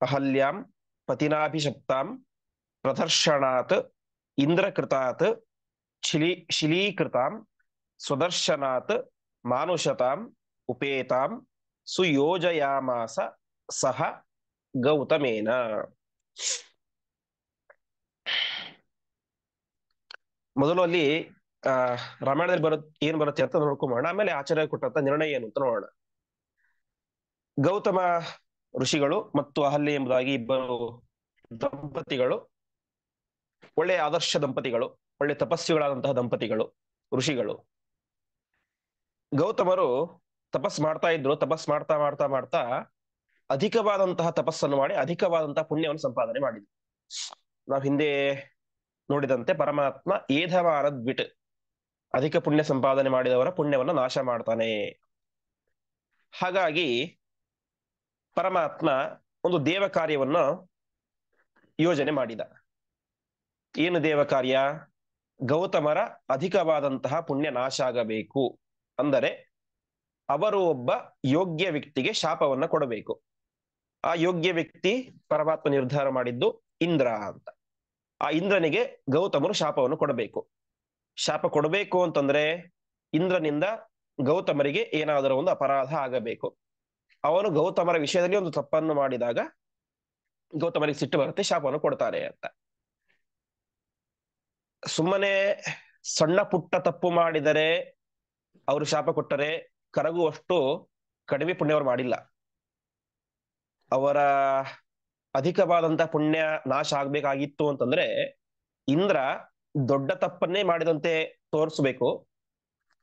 ಅಹಲ್ಯಾಂ ಪತಿನಾಭಿಷಕ್ತಾಂ ಪ್ರದರ್ಶನಾತ್ ಇಂದ್ರಕೃತಾತ್ ಶಿಲೀಕೃತಾಂ ಸ್ವದರ್ಶನಾತ್ ಮಾನುಷತಾಂ ಉಪೇತಾಂ ಸುಯೋಜಯಾಮಾಸ ಸಹ ಗೌತಮೇನ. ಮೊದಲು ಅಲ್ಲಿ ರಾಮಾಯಣದಲ್ಲಿ ಏನ್ ಬರುತ್ತೆ ಅಂತ ನೋಡ್ಕೊಂಬೋಣ, ಆಮೇಲೆ ಆಚಾರ್ಯ ಕೊಟ್ಟಂತ ನಿರ್ಣಯ ಏನು ಅಂತ ನೋಡೋಣ. ಗೌತಮ ಋಷಿಗಳು ಮತ್ತು ಅಹಲ್ಯ ಎಂಬುದಾಗಿ ಇಬ್ಬರು ದಂಪತಿಗಳು, ಒಳ್ಳೆಯ ಆದರ್ಶ ದಂಪತಿಗಳು, ಒಳ್ಳೆ ತಪಸ್ವಿಗಳಾದಂತಹ ದಂಪತಿಗಳು, ಋಷಿಗಳು. ಗೌತಮರು ತಪಸ್ ಮಾಡ್ತಾ ಇದ್ರು. ತಪಸ್ ಮಾಡ್ತಾ ಮಾಡ್ತಾ ಮಾಡ್ತಾ ಅಧಿಕವಾದಂತಹ ತಪಸ್ಸನ್ನು ಮಾಡಿ ಅಧಿಕವಾದಂತಹ ಪುಣ್ಯವನ್ನು ಸಂಪಾದನೆ ಮಾಡಿದ್ರು. ನಾವು ಹಿಂದೆ ನೋಡಿದಂತೆ ಪರಮಾತ್ಮ ಏಧವಾರದ್ ಬಿಟ್, ಅಧಿಕ ಪುಣ್ಯ ಸಂಪಾದನೆ ಮಾಡಿದವರ ಪುಣ್ಯವನ್ನು ನಾಶ ಮಾಡ್ತಾನೆ. ಹಾಗಾಗಿ ಪರಮಾತ್ಮ ಒಂದು ದೇವ ಕಾರ್ಯವನ್ನು ಯೋಜನೆ ಮಾಡಿದ. ಏನು ದೇವ ಕಾರ್ಯ? ಗೌತಮರ ಅಧಿಕವಾದಂತಹ ಪುಣ್ಯ ನಾಶ ಆಗಬೇಕು ಅಂದರೆ ಅವರು ಒಬ್ಬ ಯೋಗ್ಯ ವ್ಯಕ್ತಿಗೆ ಶಾಪವನ್ನ ಕೊಡಬೇಕು. ಆ ಯೋಗ್ಯ ವ್ಯಕ್ತಿ ಪರಮಾತ್ಮ ನಿರ್ಧಾರ ಮಾಡಿದ್ದು ಇಂದ್ರ ಅಂತ. ಆ ಇಂದ್ರನಿಗೆ ಗೌತಮರು ಶಾಪವನ್ನು ಕೊಡಬೇಕು. ಶಾಪ ಕೊಡಬೇಕು ಅಂತಂದ್ರೆ ಇಂದ್ರನಿಂದ ಗೌತಮರಿಗೆ ಏನಾದರೂ ಒಂದು ಅಪರಾಧ ಆಗಬೇಕು. ಅವನು ಗೌತಮರ ವಿಷಯದಲ್ಲಿ ಒಂದು ತಪ್ಪನ್ನು ಮಾಡಿದಾಗ ಗೌತಮರಿಗೆ ಸಿಟ್ಟು ಬರುತ್ತೆ, ಶಾಪವನ್ನು ಕೊಡ್ತಾರೆ ಅಂತ. ಸುಮ್ಮನೆ ಸಣ್ಣ ಪುಟ್ಟ ತಪ್ಪು ಮಾಡಿದರೆ ಅವರು ಶಾಪ ಕೊಟ್ಟರೆ ಕರಗುವಷ್ಟು ಕಡಿಮೆ ಪುಣ್ಯವರು ಮಾಡಿಲ್ಲ. ಅವರ ಅಧಿಕವಾದಂತಹ ಪುಣ್ಯ ನಾಶ ಆಗ್ಬೇಕಾಗಿತ್ತು ಅಂತಂದ್ರೆ ಇಂದ್ರ ದೊಡ್ಡ ತಪ್ಪನ್ನೇ ಮಾಡಿದಂತೆ ತೋರಿಸ್ಬೇಕು,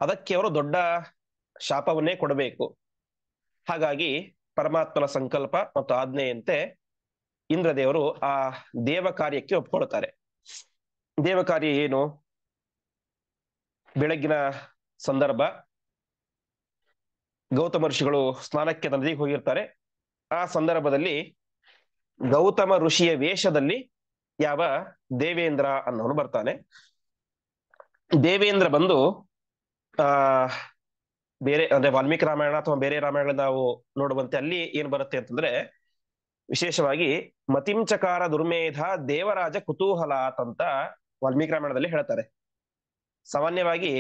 ಅದಕ್ಕೆ ಅವರು ದೊಡ್ಡ ಶಾಪವನ್ನೇ ಕೊಡಬೇಕು. ಹಾಗಾಗಿ ಪರಮಾತ್ಮನ ಸಂಕಲ್ಪ ಮತ್ತು ಆಜ್ಞೆಯಂತೆ ಇಂದ್ರದೇವರು ಆ ದೇವ ಕಾರ್ಯಕ್ಕೆ ಒಪ್ಕೊಳ್ತಾರೆ. ದೇವ ಕಾರ್ಯ ಏನು? ಬೆಳಗ್ಗಿನ ಸಂದರ್ಭ, ಗೌತಮ ಋಷಿಗಳು ಸ್ನಾನಕ್ಕೆ ನದಿಗೆ ಹೋಗಿರ್ತಾರೆ. ಆ ಸಂದರ್ಭದಲ್ಲಿ ಗೌತಮ ಋಷಿಯ ವೇಷದಲ್ಲಿ ಯಾವ ದೇವೇಂದ್ರ ಅನ್ನೋನು ಬರ್ತಾನೆ. ದೇವೇಂದ್ರ ಬಂದು ಆ ಬೇರೆ ಅಂದ್ರೆ ವಾಲ್ಮೀಕಿ ರಾಮಾಯಣ ಅಥವಾ ಬೇರೆ ರಾಮಾಯಣ ನಾವು ನೋಡುವಂತೆ ಅಲ್ಲಿ ಏನ್ ಬರುತ್ತೆ ಅಂತಂದ್ರೆ ವಿಶೇಷವಾಗಿ ಮತಿಂಚಕಾರ ದುರ್ಮೇಧ ದೇವರಾಜ ಕುತೂಹಲಾತ್ ಅಂತ ವಾಲ್ಮೀಕಿ ರಾಮಾಯಣದಲ್ಲಿ ಹೇಳ್ತಾರೆ. ಸಾಮಾನ್ಯವಾಗಿ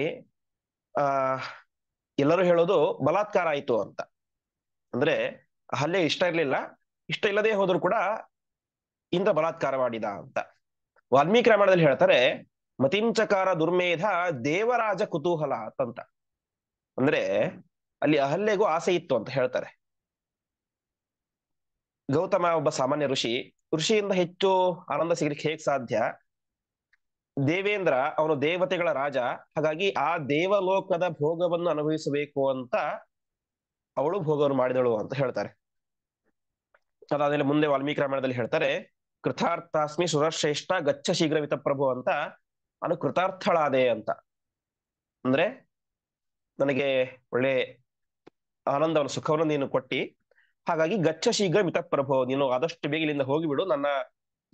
ಆ ಎಲ್ಲರೂ ಹೇಳೋದು ಬಲಾತ್ಕಾರ ಆಯ್ತು ಅಂತ. ಅಂದ್ರೆ ಅಹಲ್ಯ ಇಷ್ಟ ಇರ್ಲಿಲ್ಲ, ಇಷ್ಟ ಇಲ್ಲದೆ ಹೋದ್ರು ಕೂಡ ಇಂದ್ರ ಬಲಾತ್ಕಾರ ಮಾಡಿದ ಅಂತ. ವಾಲ್ಮೀಕಿ ರಾಮಾಯಣದಲ್ಲಿ ಹೇಳ್ತಾರೆ ಮತಿಂಚಕಾರ ದುರ್ಮೇಧ ದೇವರಾಜ ಕುತೂಹಲ ಅಂತ. ಅಂದ್ರೆ ಅಲ್ಲಿ ಅಹಲ್ಯೆಗೂ ಆಸೆ ಇತ್ತು ಅಂತ ಹೇಳ್ತಾರೆ. ಗೌತಮ ಒಬ್ಬ ಸಾಮಾನ್ಯ ಋಷಿ, ಋಷಿಯಿಂದ ಹೆಚ್ಚು ಆನಂದ ಸಿಗ್ಲಿಕ್ಕೆ ಹೇಗ್ ಸಾಧ್ಯ? ದೇವೇಂದ್ರ ಅವನು ದೇವತೆಗಳ ರಾಜ, ಹಾಗಾಗಿ ಆ ದೇವಲೋಕದ ಭೋಗವನ್ನು ಅನುಭವಿಸಬೇಕು ಅಂತ ಅವಳು ಭೋಗವನ್ನು ಮಾಡಿದಳು ಅಂತ ಹೇಳ್ತಾರೆ. ಅದಾದ್ಮೇಲೆ ಮುಂದೆ ವಾಲ್ಮೀಕಿ ರಾಮಾಯಣದಲ್ಲಿ ಹೇಳ್ತಾರೆ ಕೃತಾರ್ಥಾಸ್ಮಿ ಸುರಶ್ರೇಷ್ಠ ಗಚ್ಚ ಶೀಘ್ರ ವಿತ ಪ್ರಭು ಅಂತ. ನಾನು ಕೃತಾರ್ಥಳಾದೆ ಅಂತ. ಅಂದ್ರೆ ನನಗೆ ಒಳ್ಳೆ ಆನಂದವನ್ನು ಸುಖವನ್ನು ನೀನು ಕೊಟ್ಟಿ, ಹಾಗಾಗಿ ಗಚ್ಚ ಶೀಘ್ರ ಮಿತ ಪ್ರಭು, ನೀನು ಆದಷ್ಟು ಬೇಗ ಇಲ್ಲಿಂದ ಹೋಗಿಬಿಡು, ನನ್ನ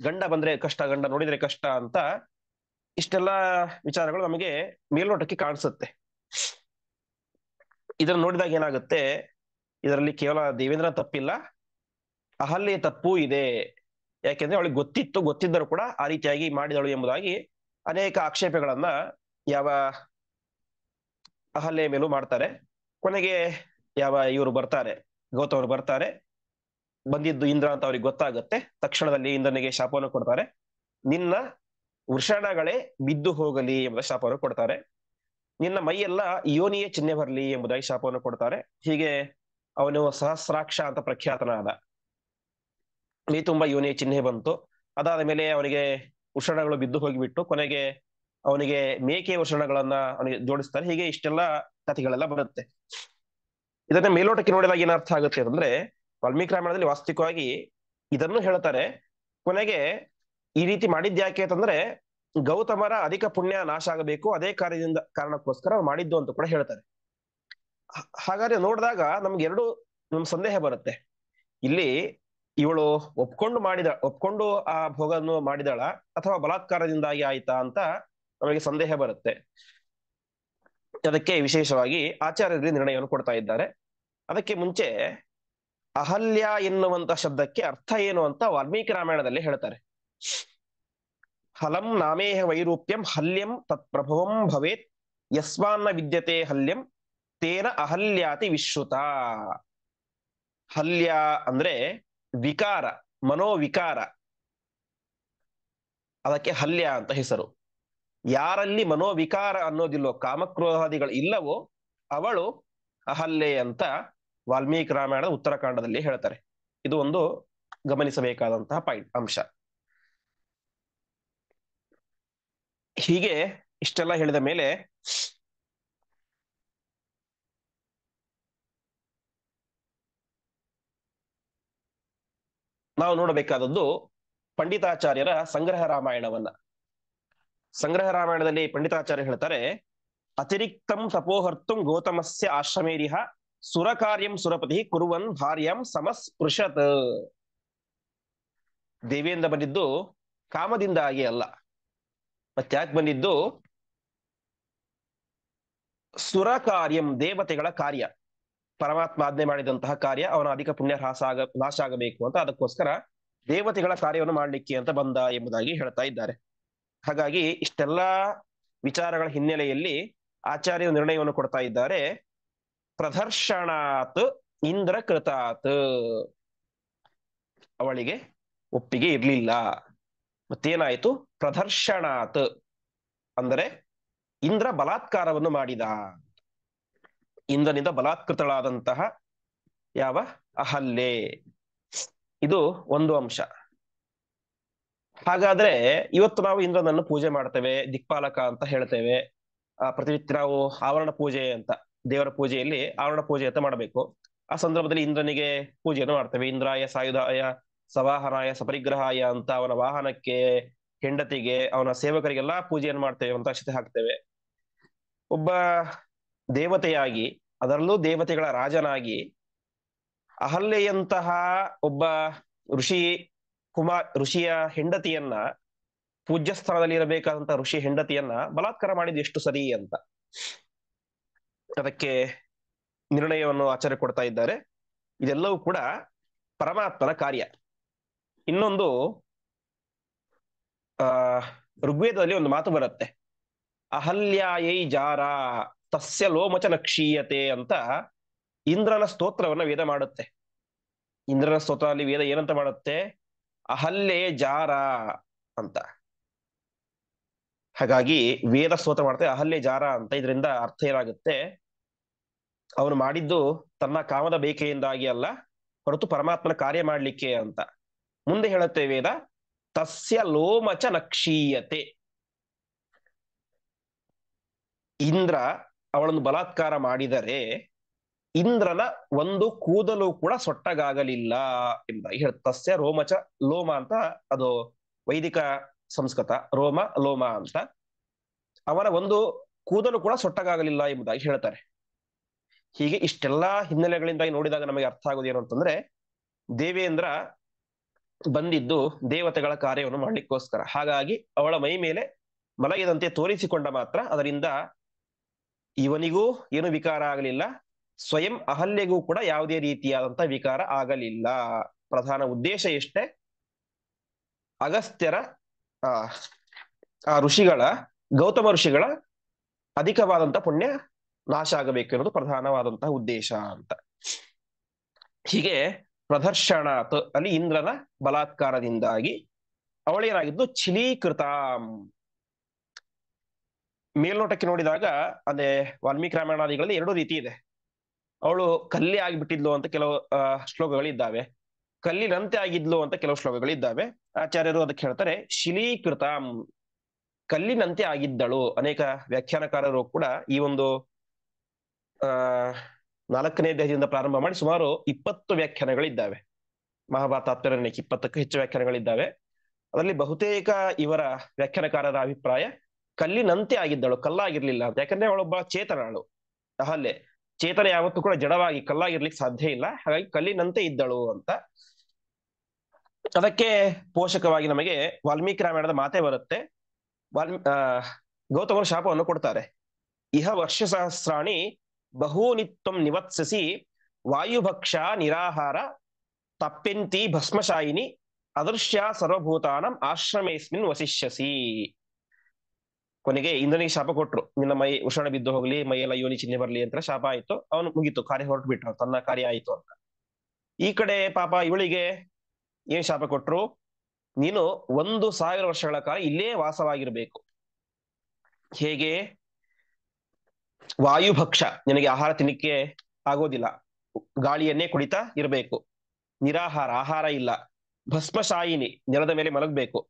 ಗಂಡ ಬಂದ್ರೆ ಕಷ್ಟ, ಗಂಡ ನೋಡಿದ್ರೆ ಕಷ್ಟ ಅಂತ. ಇಷ್ಟೆಲ್ಲ ವಿಚಾರಗಳು ನಮಗೆ ಮೇಲ್ನೋಟಕ್ಕೆ ಕಾಣಿಸುತ್ತೆ. ಇದನ್ನು ನೋಡಿದಾಗ ಏನಾಗುತ್ತೆ, ಇದರಲ್ಲಿ ಕೇವಲ ದೇವೇಂದ್ರ ತಪ್ಪಿಲ್ಲ, ಅಹಲ್ಯ ತಪ್ಪು ಇದೆ. ಯಾಕೆಂದ್ರೆ ಅವಳಿಗೆ ಗೊತ್ತಿತ್ತು, ಗೊತ್ತಿದ್ದರೂ ಕೂಡ ಆ ರೀತಿಯಾಗಿ ಮಾಡಿದಳು ಎಂಬುದಾಗಿ ಅನೇಕ ಆಕ್ಷೇಪಗಳನ್ನ ಯಾವ ಅಹಲ್ಯ ಮೇಲೂ ಮಾಡ್ತಾರೆ. ಕೊನೆಗೆ ಯಾವ ಇವರು ಬರ್ತಾರೆ, ಗೌತಮರು ಬರ್ತಾರೆ, ಬಂದಿದ್ದು ಇಂದ್ರ ಅಂತ ಅವ್ರಿಗೆ ಗೊತ್ತಾಗುತ್ತೆ. ತಕ್ಷಣದಲ್ಲಿ ಇಂದ್ರನಿಗೆ ಶಾಪವನ್ನು ಕೊಡ್ತಾರೆ. ನಿನ್ನ ವೃಷಣಗಳೇ ಬಿದ್ದು ಹೋಗಲಿ ಎಂಬ ಶಾಪವನ್ನು ಕೊಡ್ತಾರೆ. ನಿನ್ನ ಮೈಯೆಲ್ಲ ಯೋನಿಯ ಚಿಹ್ನೆ ಬರಲಿ ಎಂಬುದಾಗಿ ಶಾಪವನ್ನು ಕೊಡ್ತಾರೆ. ಹೀಗೆ ಅವನು ಸಹಸ್ರಾಕ್ಷ ಅಂತ ಪ್ರಖ್ಯಾತನಾದ. ಮೈ ತುಂಬಾ ಯೋನಿಯ ಚಿಹ್ನೆ ಬಂತು. ಅದಾದ ಮೇಲೆ ಅವನಿಗೆ ಉಷಣಗಳು ಬಿದ್ದು ಹೋಗಿಬಿಟ್ಟು ಕೊನೆಗೆ ಅವನಿಗೆ ಮೇಕೆ ಉಷಣಗಳನ್ನ ಅವನಿಗೆ ಜೋಡಿಸ್ತಾರೆ. ಹೀಗೆ ಇಷ್ಟೆಲ್ಲ ಕಥೆಗಳೆಲ್ಲ ಬರುತ್ತೆ. ಇದನ್ನ ಮೇಲೋಟಕ್ಕೆ ನೋಡಿದಾಗ ಏನರ್ಥ ಆಗುತ್ತೆ ಅಂದ್ರೆ ವಾಲ್ಮೀಕಿ ರಾಮಾಯಣದಲ್ಲಿ ವಾಸ್ತವಿಕವಾಗಿ ಇದನ್ನು ಹೇಳ್ತಾರೆ. ಕೊನೆಗೆ ಈ ರೀತಿ ಮಾಡಿದ್ಯಾಕೆ ಅಂತಂದ್ರೆ ಗೌತಮರ ಅಧಿಕ ಪುಣ್ಯ ನಾಶ ಆಗಬೇಕು, ಅದೇ ಕಾರಣಕ್ಕೋಸ್ಕರ ಮಾಡಿದ್ದು ಅಂತ ಕೂಡ ಹೇಳ್ತಾರೆ. ಹಾಗಾದ್ರೆ ನೋಡಿದಾಗ ನಮ್ಗೆ ನಮ್ ಸಂದೇಹ ಬರುತ್ತೆ. ಇಲ್ಲಿ ಇವಳು ಒಪ್ಕೊಂಡು ಆ ಭೋಗವನ್ನು ಮಾಡಿದಳ ಅಥವಾ ಬಲಾತ್ಕಾರದಿಂದಾಗಿ ಆಯ್ತಾ ಅಂತ ನಮಗೆ ಸಂದೇಹ ಬರುತ್ತೆ. ಅದಕ್ಕೆ ವಿಶೇಷವಾಗಿ ಆಚಾರ್ಯರು ನಿರ್ಣಯವನ್ನು ಕೊಡ್ತಾ ಇದ್ದಾರೆ. ಅದಕ್ಕೆ ಮುಂಚೆ ಅಹಲ್ಯ ಎನ್ನುವಂತ ಶಬ್ದಕ್ಕೆ ಅರ್ಥ ಏನು ಅಂತ ವಾಲ್ಮೀಕಿ ರಾಮಾಯಣದಲ್ಲಿ ಹೇಳ್ತಾರೆ. ಹಲಂ ನಾಮೇಹ ವೈರೂಪ್ಯಂ ಹಲ್ಯಂ ತತ್ಪ್ರಭವಂ ಭವೇತ್ ಯಸ್ಮಾನ್ನ ವಿದ್ಯತೆ ಹಲ್ಯಂ ತೇನ ಅಹಲ್ಯಾತಿ ವಿಶ್ರುತ. ಹಲ್ಯ ಅಂದ್ರೆ ವಿಕಾರ, ಮನೋವಿಕಾರ, ಅದಕ್ಕೆ ಹಲ್ಯ ಅಂತ ಹೆಸರು. ಯಾರಲ್ಲಿ ಮನೋವಿಕಾರ ಅನ್ನೋದಿಲ್ಲೋ, ಕಾಮಕ್ರೋಧಾದಿಗಳು ಇಲ್ಲವೋ ಅವಳು ಅಹಲ್ಯೆ ಅಂತ ವಾಲ್ಮೀಕಿ ರಾಮಾಯಣದ ಉತ್ತರಕಾಂಡದಲ್ಲಿ ಹೇಳ್ತಾರೆ. ಇದು ಒಂದು ಗಮನಿಸಬೇಕಾದಂತಹ ಅಂಶ. ಹೀಗೆ ಇಷ್ಟೆಲ್ಲ ಹೇಳಿದ ಮೇಲೆ ನಾವು ನೋಡಬೇಕಾದದ್ದು ಪಂಡಿತಾಚಾರ್ಯರ ಸಂಗ್ರಹ ರಾಮಾಯಣವನ್ನ. ಸಂಗ್ರಹ ರಾಮಾಯಣದಲ್ಲಿ ಪಂಡಿತಾಚಾರ್ಯ ಹೇಳ್ತಾರೆ, ಅತಿರಿಕ್ತಂ ತಪೋಹರ್ತುಂ ಗೌತಮಸ್ಯ ಆಶ್ರಮೇರಿಹ ಸುರಕಾರ್ಯಂ ಸುರಪತಿ ಕುರುವನ್ ಭಾರ್ಯಂ ಸಮಸ್ಪೃಶತ್. ದೇವಿಯಿಂದ ಬಂದಿದ್ದು ಕಾಮದಿಂದಾಗಿ ಅಲ್ಲ, ಮತ್ತ್ಯಾಕೆ ಬಂದಿದ್ದು? ಸುರಕಾರ್ಯಂ, ದೇವತೆಗಳ ಕಾರ್ಯ, ಪರಮಾತ್ಮ ಆಜ್ಞೆ ಮಾಡಿದಂತಹ ಕಾರ್ಯ, ಅವನ ಅಧಿಕ ಪುಣ್ಯ ನಾಶ ಆಗಬೇಕು ಅಂತ, ಅದಕ್ಕೋಸ್ಕರ ದೇವತೆಗಳ ಕಾರ್ಯವನ್ನು ಮಾಡಲಿಕ್ಕೆ ಅಂತ ಬಂದ ಎಂಬುದಾಗಿ ಹೇಳ್ತಾ ಇದ್ದಾರೆ. ಹಾಗಾಗಿ ಇಷ್ಟೆಲ್ಲಾ ವಿಚಾರಗಳ ಹಿನ್ನೆಲೆಯಲ್ಲಿ ಆಚಾರ್ಯ ನಿರ್ಣಯವನ್ನು ಕೊಡ್ತಾ ಇದ್ದಾರೆ. ಪ್ರದರ್ಶನಾತ್ ಇಂದ್ರ ಕೃತಾತ್, ಅವಳಿಗೆ ಒಪ್ಪಿಗೆ ಇರ್ಲಿಲ್ಲ. ಮತ್ತೇನಾಯ್ತು? ಪ್ರದರ್ಶನಾತ್ ಅಂದರೆ ಇಂದ್ರ ಬಲಾತ್ಕಾರವನ್ನು ಮಾಡಿದ. ಇಂದ್ರನಿಂದ ಬಲಾತ್ಕೃತಳಾದಂತಹ ಯಾವ ಅಹಲ್ಯೆ, ಇದು ಒಂದು ಅಂಶ. ಹಾಗಾದ್ರೆ ಇವತ್ತು ನಾವು ಇಂದ್ರನನ್ನು ಪೂಜೆ ಮಾಡ್ತೇವೆ, ದಿಕ್ಪಾಲಕ ಅಂತ ಹೇಳ್ತೇವೆ. ಪ್ರತಿನಿತ್ಯ ನಾವು ಆವರಣ ಪೂಜೆ ಅಂತ, ದೇವರ ಪೂಜೆಯಲ್ಲಿ ಆವರಣ ಪೂಜೆ ಅಂತ ಮಾಡಬೇಕು. ಆ ಸಂದರ್ಭದಲ್ಲಿ ಇಂದ್ರನಿಗೆ ಪೂಜೆಯನ್ನು ಮಾಡ್ತೇವೆ. ಇಂದ್ರಾಯ ಸಾಯುಧಾಯ ಸವಾಹನಾಯ ಸಪರಿಗ್ರಹಾಯ ಅಂತ ಅವನ ವಾಹನಕ್ಕೆ, ಹೆಂಡತಿಗೆ, ಅವನ ಸೇವಕರಿಗೆಲ್ಲ ಪೂಜೆಯನ್ನು ಮಾಡ್ತೇವೆ ಅಂತ ಅಕ್ಷತೆ ಹಾಕ್ತೇವೆ. ಒಬ್ಬ ದೇವತೆಯಾಗಿ, ಅದರಲ್ಲೂ ದೇವತೆಗಳ ರಾಜನಾಗಿ, ಅಹಲ್ಯೆಯಂತಹ ಒಬ್ಬ ಋಷಿಯ ಹೆಂಡತಿಯನ್ನ, ಪೂಜ್ಯ ಸ್ಥಾನದಲ್ಲಿ ಇರಬೇಕಾದಂತಹ ಋಷಿ ಹೆಂಡತಿಯನ್ನ ಬಲಾತ್ಕಾರ ಮಾಡಿದ್ದು ಎಷ್ಟು ಸರಿ ಅಂತ ಅದಕ್ಕೆ ನಿರ್ಣಯವನ್ನು ಆಚಾರ್ಯ ಕೊಡ್ತಾ ಇದ್ದಾರೆ. ಇದೆಲ್ಲವೂ ಕೂಡ ಪರಮಾತ್ಮನ ಕಾರ್ಯ. ಇನ್ನೊಂದು ಋಗ್ವೇದದಲ್ಲಿ ಒಂದು ಮಾತು ಬರುತ್ತೆ, ಅಹಲ್ಯಾಯೈ ಜಾರ ತಸ್ಯ ಲೋಮಚ ನಕ್ಷೀಯತೆ ಅಂತ ಇಂದ್ರನ ಸ್ತೋತ್ರವನ್ನ ವೇದ ಮಾಡುತ್ತೆ. ಇಂದ್ರನ ಸ್ತೋತ್ರದಲ್ಲಿ ವೇದ ಏನಂತ ಮಾಡುತ್ತೆ? ಅಹಲ್ಯೆ ಜಾರ ಅಂತ. ಹಾಗಾಗಿ ವೇದ ಸ್ತೋತ್ರ ಮಾಡ್ತೇವೆ ಅಹಲ್ಯೆ ಜಾರ ಅಂತ. ಇದರಿಂದ ಅರ್ಥ ಏನಾಗುತ್ತೆ? ಅವನು ಮಾಡಿದ್ದು ತನ್ನ ಕಾಮದ ಬೇಕೆಯಿಂದಾಗಿ ಅಲ್ಲ, ಹೊರತು ಪರಮಾತ್ಮನ ಕಾರ್ಯ ಮಾಡ್ಲಿಕ್ಕೆ ಅಂತ. ಮುಂದೆ ಹೇಳುತ್ತೆ ವೇದ, ತಸ್ಯ ಲೋಮಚ ನಕ್ಷೀಯತೆ. ಇಂದ್ರ ಅವಳನ್ನು ಬಲಾತ್ಕಾರ ಮಾಡಿದರೆ ಇಂದ್ರನ ಒಂದು ಕೂದಲು ಕೂಡ ಸೊಟ್ಟಗಾಗಲಿಲ್ಲ ಎಂಬುದಾಗಿ ಹೇಳುತ್ತೆ. ತಸ್ಯ ರೋಮಚ, ಲೋಮ ಅಂತ ಅದು ವೈದಿಕ ಸಂಸ್ಕೃತ, ರೋಮ ಲೋಮ ಅಂತ. ಅವನ ಒಂದು ಕೂದಲು ಕೂಡ ಸೊಟ್ಟಗಾಗಲಿಲ್ಲ ಎಂಬುದಾಗಿ ಹೇಳ್ತಾರೆ. ಹೀಗೆ ಇಷ್ಟೆಲ್ಲಾ ಹಿನ್ನೆಲೆಗಳಿಂದ ನೋಡಿದಾಗ ನಮಗೆ ಅರ್ಥ ಆಗೋದು ಏನು ಅಂತಂದ್ರೆ, ದೇವೇಂದ್ರ ಬಂದಿದ್ದು ದೇವತೆಗಳ ಕಾರ್ಯವನ್ನು ಮಾಡ್ಲಿಕ್ಕೋಸ್ಕರ. ಹಾಗಾಗಿ ಅವಳ ಮೈ ಮೇಲೆ ಮಲಗಿದಂತೆ ತೋರಿಸಿಕೊಂಡ ಮಾತ್ರ ಅದರಿಂದ ಇವನಿಗೂ ಏನು ವಿಕಾರ ಆಗಲಿಲ್ಲ, ಸ್ವಯಂ ಅಹಲ್ಯೆಗೂ ಕೂಡ ಯಾವುದೇ ರೀತಿಯಾದಂತಹ ವಿಕಾರ ಆಗಲಿಲ್ಲ. ಪ್ರಧಾನ ಉದ್ದೇಶ ಎಷ್ಟೇ? ಅಗಸ್ತ್ಯರ ಆ ಋಷಿಗಳ, ಗೌತಮ ಋಷಿಗಳ ಅಧಿಕವಾದಂತಹ ಪುಣ್ಯ ನಾಶ ಆಗಬೇಕು ಅನ್ನೋದು ಪ್ರಧಾನವಾದಂತಹ ಉದ್ದೇಶ ಅಂತ. ಹೀಗೆ ಪ್ರದರ್ಶನಾತ್ ಅಲ್ಲಿ ಇಂದ್ರನ ಬಲಾತ್ಕಾರದಿಂದಾಗಿ ಅವಳೇನಾಗಿದ್ದು ಛಿಲೀಕೃತ. ಮೇಲ್ನೋಟಕ್ಕೆ ನೋಡಿದಾಗ ಅಂದ್ರೆ ವಾಲ್ಮೀಕಿ ರಾಮಾಯಣಾದಿಗಳಲ್ಲಿ ಎರಡು ರೀತಿ ಇದೆ. ಅವಳು ಕಲ್ಲಿ ಆಗಿಬಿಟ್ಟಿದ್ಲು ಅಂತ ಕೆಲವು ಶ್ಲೋಕಗಳಿದ್ದಾವೆ. ಕಲ್ಲಿನಂತೆ ಆಗಿದ್ಲು ಅಂತ ಕೆಲವು ಶ್ಲೋಕಗಳಿದ್ದಾವೆ. ಆಚಾರ್ಯರು ಅದಕ್ಕೆ ಹೇಳ್ತಾರೆ ಶಿಲೀಕೃತ, ಕಲ್ಲಿನಂತೆ ಆಗಿದ್ದಳು. ಅನೇಕ ವ್ಯಾಖ್ಯಾನಕಾರರು ಕೂಡ ಈ ಒಂದು ಆ 4ನೇ ಅಧ್ಯಾಯದಿಂದ ಪ್ರಾರಂಭ ಮಾಡಿ ಸುಮಾರು 20 ವ್ಯಾಖ್ಯಾನಗಳಿದ್ದಾವೆ. ಮಹಾಭಾರತ ತಾತ್ಪರ್ಯಕ್ಕೆ 20ಕ್ಕೂ ಹೆಚ್ಚು ವ್ಯಾಖ್ಯಾನಗಳಿದ್ದಾವೆ. ಅದರಲ್ಲಿ ಬಹುತೇಕ ಇವರ ವ್ಯಾಖ್ಯಾನಕಾರರ ಅಭಿಪ್ರಾಯ ಕಲ್ಲಿನಂತೆ ಆಗಿದ್ದಳು, ಕಲ್ಲಾಗಿರ್ಲಿಲ್ಲ ಅಂತ. ಯಾಕಂದ್ರೆ ಅವಳೊಬ್ಬ ಚೇತನಳು, ಅಹಲ್ಯೆ. ಚೇತನ ಯಾವತ್ತೂ ಕೂಡ ಜಡವಾಗಿ ಕಲ್ಲಾಗಿರ್ಲಿಕ್ಕೆ ಸಾಧ್ಯ ಇಲ್ಲ, ಹಾಗಾಗಿ ಕಲ್ಲಿನಂತೆ ಇದ್ದಳು ಅಂತ. ಅದಕ್ಕೆ ಪೋಷಕವಾಗಿ ನಮಗೆ ವಾಲ್ಮೀಕಿ ರಾಮಾಯಣದ ಮಾತೆ ಬರುತ್ತೆ. ಗೌತಮರು ಶಾಪವನ್ನು ಕೊಡ್ತಾರೆ. ಇಹ ವರ್ಷ ಸಹಸ್ರಾಣಿ ಬಹೂನಿತ್ವಂ ನಿವತ್ಸಸಿ ವಾಯುಭಕ್ಷ ನಿರಾಹಾರ ತಪ್ಪೆಂತಿ ಭಸ್ಮಶಾಯಿನಿ ಅದೃಶ್ಯ ಸರ್ವಭೂತಾನಂ ಆಶ್ರಮೇಸ್ಮಿನ್ ವಸಿಷ್ಯಸಿ. ಕೊನೆಗೆ ಇಂದ್ರನಿಗೆ ಶಾಪ ಕೊಟ್ರು, ನಿನ್ನ ಮೈ ಉಷಣ ಬಿದ್ದು ಹೋಗ್ಲಿ, ಮೈಯೆಲ್ಲ ಯೋನಿ ಚಿಹ್ನೆ ಬರ್ಲಿ ಅಂತ ಶಾಪ ಆಯ್ತು. ಅವನು ಮುಗೀತು, ಕಾರ್ಯ ಹೊರಟು ಬಿಟ್ರು, ತನ್ನ ಕಾರ್ಯ ಆಯ್ತು ಅಂತ. ಈ ಕಡೆ ಪಾಪ ಇವಳಿಗೆ ಏನ್ ಶಾಪ ಕೊಟ್ರು, ನೀನು 1000 ವರ್ಷಗಳ ಕಾಲ ಇಲ್ಲೇ ವಾಸವಾಗಿರ್ಬೇಕು. ಹೇಗೆ? ವಾಯುಭಕ್ಷ, ನಿನಗೆ ಆಹಾರ ತಿನ್ನಕ್ಕೆ ಆಗೋದಿಲ್ಲ, ಗಾಳಿಯನ್ನೇ ಕುಡಿತಾ ಇರಬೇಕು. ನಿರಾಹಾರ, ಆಹಾರ ಇಲ್ಲ. ಭಸ್ಮಶಾಯಿನಿ, ನೆಲದ ಮೇಲೆ ಮಲಗಬೇಕು.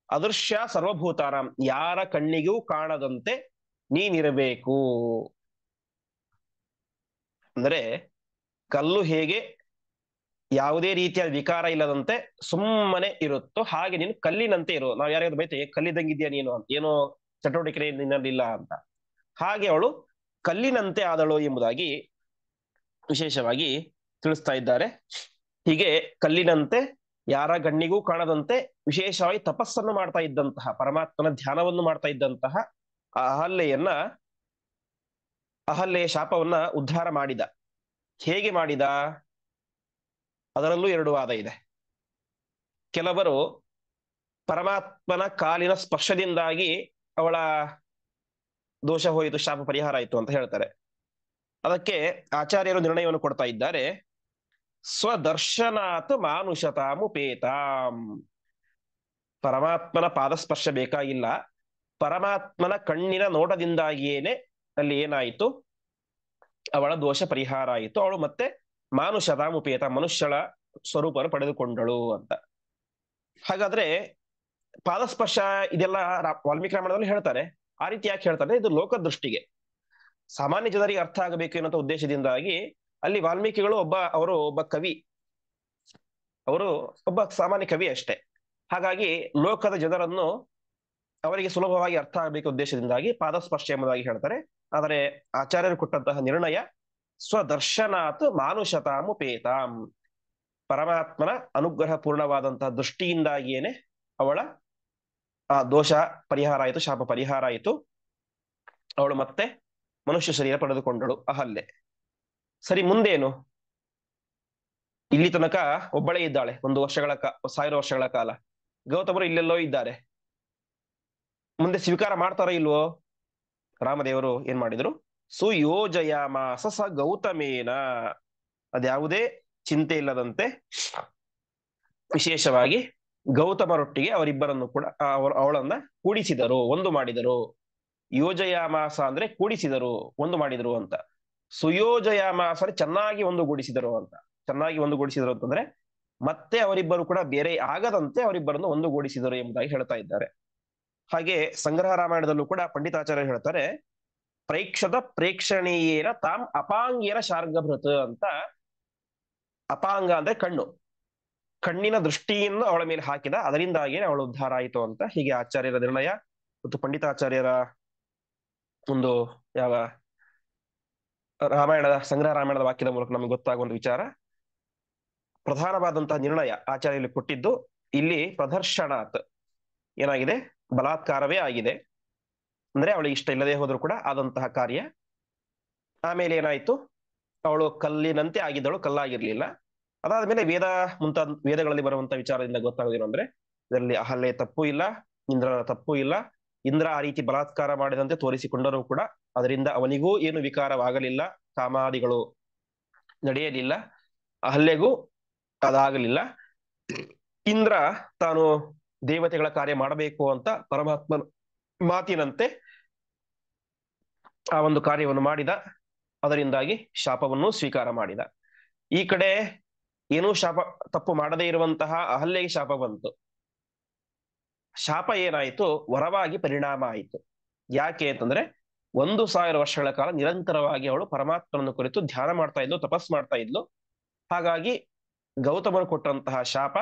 ಅದೃಶ್ಯ ಸರ್ವಭೂತಾನ, ಯಾರ ಕಣ್ಣಿಗೂ ಕಾಣದಂತೆ ನೀನಿರಬೇಕು. ಅಂದ್ರೆ ಕಲ್ಲು ಹೇಗೆ ಯಾವುದೇ ರೀತಿಯ ವಿಕಾರ ಇಲ್ಲದಂತೆ ಸುಮ್ಮನೆ ಇರುತ್ತೋ ಹಾಗೆ ನೀನು ಕಲ್ಲಿನಂತೆ ಇರು. ನಾವು ಯಾರ್ಯಾರು ಬೈತೇವೆ, ಕಲ್ಲಿದಂಗಿದ್ಯಾ ನೀನು, ಏನೋ ಚಟುವಟಿಕೆ ನಿನ್ನಲ್ಲಿಲ್ಲ ಅಂತ. ಹಾಗೆ ಅವಳು ಕಲ್ಲಿನಂತೆ ಆದಳು ಎಂಬುದಾಗಿ ವಿಶೇಷವಾಗಿ ತಿಳಿಸ್ತಾ ಇದ್ದಾರೆ. ಹೀಗೆ ಕಲ್ಲಿನಂತೆ, ಯಾರ ಗಣ್ಣಿಗೂ ಕಾಣದಂತೆ ವಿಶೇಷವಾಗಿ ತಪಸ್ಸನ್ನು ಮಾಡ್ತಾ ಇದ್ದಂತಹ, ಪರಮಾತ್ಮನ ಧ್ಯಾನವನ್ನು ಮಾಡ್ತಾ ಇದ್ದಂತಹ ಅಹಲ್ಯೆಯ ಶಾಪವನ್ನ ಉದ್ಧಾರ ಮಾಡಿದ. ಹೇಗೆ ಮಾಡಿದ? ಅದರಲ್ಲೂ 2 ವಾದ ಇದೆ. ಕೆಲವರು ಪರಮಾತ್ಮನ ಕಾಲಿನ ಸ್ಪರ್ಶದಿಂದಾಗಿ ಅವಳ ದೋಷ ಹೋಯಿತು, ಶಾಪ ಪರಿಹಾರ ಆಯಿತು ಅಂತ ಹೇಳ್ತಾರೆ. ಅದಕ್ಕೆ ಆಚಾರ್ಯರು ನಿರ್ಣಯವನ್ನು ಕೊಡ್ತಾ ಇದ್ದಾರೆ, ಸ್ವದರ್ಶನಾತ್ ಮಾನುಷತಾಮುಪೇತಾಂ. ಪರಮಾತ್ಮನ ಪಾದಸ್ಪರ್ಶ ಬೇಕಾಗಿಲ್ಲ, ಪರಮಾತ್ಮನ ಕಣ್ಣಿನ ನೋಟದಿಂದಾಗಿಯೇನೆ ಅಲ್ಲಿ ಏನಾಯಿತು, ಅವಳ ದೋಷ ಪರಿಹಾರ ಆಯಿತು. ಅವಳು ಮತ್ತೆ ಮಾನುಷತಾಮುಪೇತ, ಮನುಷ್ಯಳ ಸ್ವರೂಪವನ್ನು ಪಡೆದುಕೊಂಡಳು ಅಂತ. ಹಾಗಾದ್ರೆ ಪಾದಸ್ಪರ್ಶ ಇದೆಲ್ಲ ವಾಲ್ಮೀಕಿ ರಾಮಾಯಣದಲ್ಲಿ ಹೇಳ್ತಾರೆ. ಆ ರೀತಿ ಯಾಕೆ ಹೇಳ್ತಾರೆ? ಇದು ಲೋಕದೃಷ್ಟಿಗೆ, ಸಾಮಾನ್ಯ ಜನರಿಗೆ ಅರ್ಥ ಆಗಬೇಕು ಎನ್ನುವಂತ ಉದ್ದೇಶದಿಂದಾಗಿ ಅಲ್ಲಿ ವಾಲ್ಮೀಕಿಗಳು ಅವರು ಒಬ್ಬ ಕವಿ, ಅವರು ಒಬ್ಬ ಸಾಮಾನ್ಯ ಕವಿ ಅಷ್ಟೇ. ಹಾಗಾಗಿ ಲೋಕದ ಜನರನ್ನು ಅವರಿಗೆ ಸುಲಭವಾಗಿ ಅರ್ಥ ಆಗಬೇಕು ಉದ್ದೇಶದಿಂದಾಗಿ ಪಾದಸ್ಪರ್ಶ ಎಂಬುದಾಗಿ ಹೇಳ್ತಾರೆ. ಆದರೆ ಆಚಾರ್ಯರು ಕೊಟ್ಟಂತಹ ನಿರ್ಣಯ ಸ್ವದರ್ಶನಾತ್ ಮಾನುಷತಾಮುಪೇತಾಂ, ಪರಮಾತ್ಮನ ಅನುಗ್ರಹ ಪೂರ್ಣವಾದಂತಹ ದೃಷ್ಟಿಯಿಂದಾಗಿಯೇನೆ ಅವಳ ಆ ದೋಷ ಪರಿಹಾರ ಆಯಿತು, ಶಾಪ ಪರಿಹಾರ ಆಯಿತು. ಅವಳು ಮತ್ತೆ ಮನುಷ್ಯ ಶರೀರ ಪಡೆದುಕೊಂಡಳು ಅಹಲ್ಯೆ. ಸರಿ, ಮುಂದೇನು? ಇಲ್ಲಿ ತನಕ ಒಬ್ಬಳೇ ಇದ್ದಾಳೆ, 1000 ವರ್ಷಗಳ ಕಾಲ. ಗೌತಮರು ಇಲ್ಲೆಲ್ಲೋ ಇದ್ದಾರೆ. ಮುಂದೆ ಸ್ವೀಕಾರ ಮಾಡ್ತಾರೋ ಇಲ್ವೋ? ರಾಮದೇವರು ಏನ್ ಮಾಡಿದ್ರು, ಸುಯೋಜಯಾಮಾಸ ಸ ಗೌತಮೇನ. ಅದ್ಯಾವುದೇ ಚಿಂತೆ ಇಲ್ಲದಂತೆ ವಿಶೇಷವಾಗಿ ಗೌತಮರೊಟ್ಟಿಗೆ ಅವರಿಬ್ಬರನ್ನು ಕೂಡ ಅವಳನ್ನ ಕೂಡಿಸಿದರು, ಒಂದು ಮಾಡಿದರು. ಯೋಜಯಾಮಾಸ ಅಂದ್ರೆ ಕೂಡಿಸಿದರು, ಒಂದು ಮಾಡಿದರು ಅಂತ. ಸುಯೋಜಯಾಮಾಸ ಚೆನ್ನಾಗಿ ಒಂದುಗೂಡಿಸಿದರು ಅಂತ. ಚೆನ್ನಾಗಿ ಒಂದುಗೂಡಿಸಿದರು ಅಂತಂದ್ರೆ ಮತ್ತೆ ಅವರಿಬ್ಬರು ಕೂಡ ಬೇರೆ ಆಗದಂತೆ ಅವರಿಬ್ಬರನ್ನು ಒಂದುಗೂಡಿಸಿದರು ಎಂಬುದಾಗಿ ಹೇಳ್ತಾ ಇದ್ದಾರೆ. ಹಾಗೆ ಸಂಗ್ರಹ ರಾಮಾಯಣದಲ್ಲೂ ಕೂಡ ಪಂಡಿತಾಚಾರ್ಯರು ಹೇಳ್ತಾರೆ, ಪ್ರೇಕ್ಷದ ಪ್ರೇಕ್ಷಣೀಯೇನ ತಾಮ್ ಅಪಾಂಗೇನ ಶಾರ್ಗಭೃತ್ ಅಂತ. ಅಪಾಂಗ ಅಂದ್ರೆ ಕಣ್ಣು, ಕಣ್ಣಿನ ದೃಷ್ಟಿಯನ್ನು ಅವಳ ಮೇಲೆ ಹಾಕಿದ, ಅದರಿಂದಾಗಿಯೇ ಅವಳು ಉದ್ಧಾರ ಆಯಿತು ಅಂತ. ಹೀಗೆ ಆಚಾರ್ಯರ ನಿರ್ಣಯ ಮತ್ತು ಪಂಡಿತಾಚಾರ್ಯರ ಒಂದು ಯಾವ ಸಂಗ್ರಹ ರಾಮಾಯಣದ ವಾಕ್ಯದ ಮೂಲಕ ನಮಗೆ ಗೊತ್ತಾಗುವಂತ ವಿಚಾರ, ಪ್ರಧಾನವಾದಂತಹ ನಿರ್ಣಯ ಆಚಾರ್ಯರಲ್ಲಿ ಕೊಟ್ಟಿದ್ದು. ಇಲ್ಲಿ ಪ್ರದರ್ಶನಾತ್ ಏನಾಗಿದೆ, ಬಲಾತ್ಕಾರವೇ ಆಗಿದೆ. ಅಂದ್ರೆ ಅವಳಿಗೆ ಇಷ್ಟ ಇಲ್ಲದೆ ಹೋದ್ರು ಕೂಡ ಆದಂತಹ ಕಾರ್ಯ. ಆಮೇಲೆ ಏನಾಯ್ತು, ಅವಳು ಕಲ್ಲಿನಂತೆ ಆಗಿದ್ದಳು, ಕಲ್ಲಾಗಿರ್ಲಿಲ್ಲ. ಅದಾದ್ಮೇಲೆ ವೇದಗಳಲ್ಲಿ ಬರುವಂತಹ ವಿಚಾರದಿಂದ ಗೊತ್ತಾಗೋದೇನು ಅಂದ್ರೆ, ಇದರಲ್ಲಿ ಅಹಲ್ಯೆ ತಪ್ಪು ಇಲ್ಲ, ಇಂದ್ರನ ತಪ್ಪು ಇಲ್ಲ. ಇಂದ್ರ ಆ ರೀತಿ ಬಲಾತ್ಕಾರ ಮಾಡಿದಂತೆ ತೋರಿಸಿಕೊಂಡರೂ ಕೂಡ ಅದರಿಂದ ಅವನಿಗೂ ಏನು ವಿಕಾರವಾಗಲಿಲ್ಲ, ಕಾಮಾದಿಗಳು ನಡೆಯಲಿಲ್ಲ, ಅಹಲ್ಯೆಗೂ ಅದಾಗಲಿಲ್ಲ. ಇಂದ್ರ ತಾನು ದೇವತೆಗಳ ಕಾರ್ಯ ಮಾಡಬೇಕು ಅಂತ ಪರಮಾತ್ಮನ ಮಾತಿನಂತೆ ಆ ಒಂದು ಕಾರ್ಯವನ್ನು ಮಾಡಿದ, ಅದರಿಂದಾಗಿ ಶಾಪವನ್ನು ಸ್ವೀಕಾರ ಮಾಡಿದ. ಈ ಕಡೆ ಏನೂ ತಪ್ಪು ಮಾಡದೇ ಇರುವಂತಹ ಅಹಲ್ಯೆಗೆ ಶಾಪ ಬಂತು. ಶಾಪ ಏನಾಯಿತು, ವರವಾಗಿ ಪರಿಣಾಮ ಆಯಿತು. ಯಾಕೆ ಅಂತಂದ್ರೆ 1000 ವರ್ಷಗಳ ಕಾಲ ನಿರಂತರವಾಗಿ ಅವಳು ಪರಮಾತ್ಮನನ್ನು ಕುರಿತು ಧ್ಯಾನ ಮಾಡ್ತಾ ಇದ್ಲು, ತಪಸ್ ಮಾಡ್ತಾ ಇದ್ಲು. ಹಾಗಾಗಿ ಗೌತಮನು ಕೊಟ್ಟಂತಹ ಶಾಪ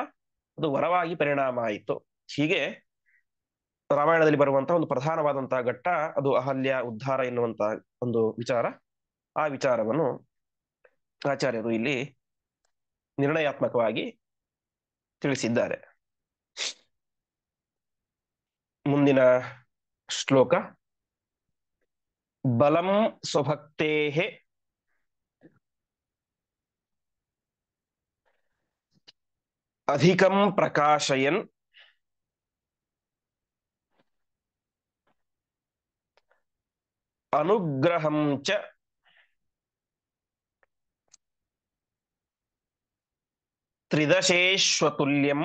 ಅದು ವರವಾಗಿ ಪರಿಣಾಮ ಆಯಿತು. ಹೀಗೆ ರಾಮಾಯಣದಲ್ಲಿ ಬರುವಂತಹ ಒಂದು ಪ್ರಧಾನವಾದಂತಹ ಘಟ್ಟ ಅದು ಅಹಲ್ಯ ಉದ್ಧಾರ ಎನ್ನುವಂತಹ ಒಂದು ವಿಚಾರ. ಆ ವಿಚಾರವನ್ನು ಆಚಾರ್ಯರು ಇಲ್ಲಿ ನಿರ್ಣಯಾತ್ಮಕವಾಗಿ ತಿಳಿಸಿದ್ದಾರೆ. ಮುಂದಿನ ಶ್ಲೋಕ, ಬಲಂ ಸ್ವಭಕ್ತೇಃ ಅಧಿಕಂ ಪ್ರಕಾಶಯನ್ ಅನುಗ್ರಹಂ ಚ ತ್ರಿದಶೇಶ್ವತುಲ್ಯಂ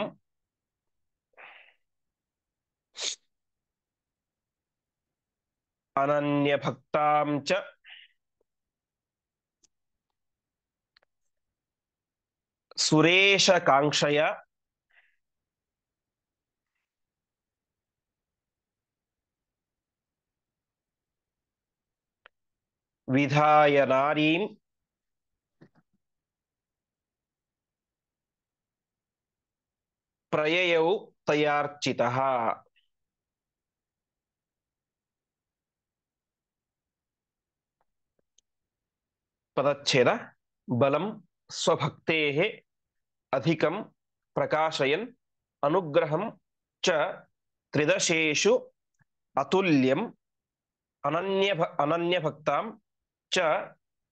ಅನನ್ಯಭಕ್ತಾಂ ಚ ಸುರೇಶಕಾಂಕ್ಷಯ ವಿಧಾಯ ನಾರೀಂ ಪ್ರಯಯೌ ತಯಾರ್ಚಿತಃ. ಪದಚ್ಛೇದ. ಬಲಂ ಸ್ವಭಕ್ತೇಃ ಅಧಿಕಂ ಪ್ರಕಾಶಯನ್ ಅನುಗ್ರಹಂ ಚ ತ್ರಿದಶೇಷು ಅತುಲ್ಯಂ ಅನನ್ಯಭಕ್ತಾಂ ಚ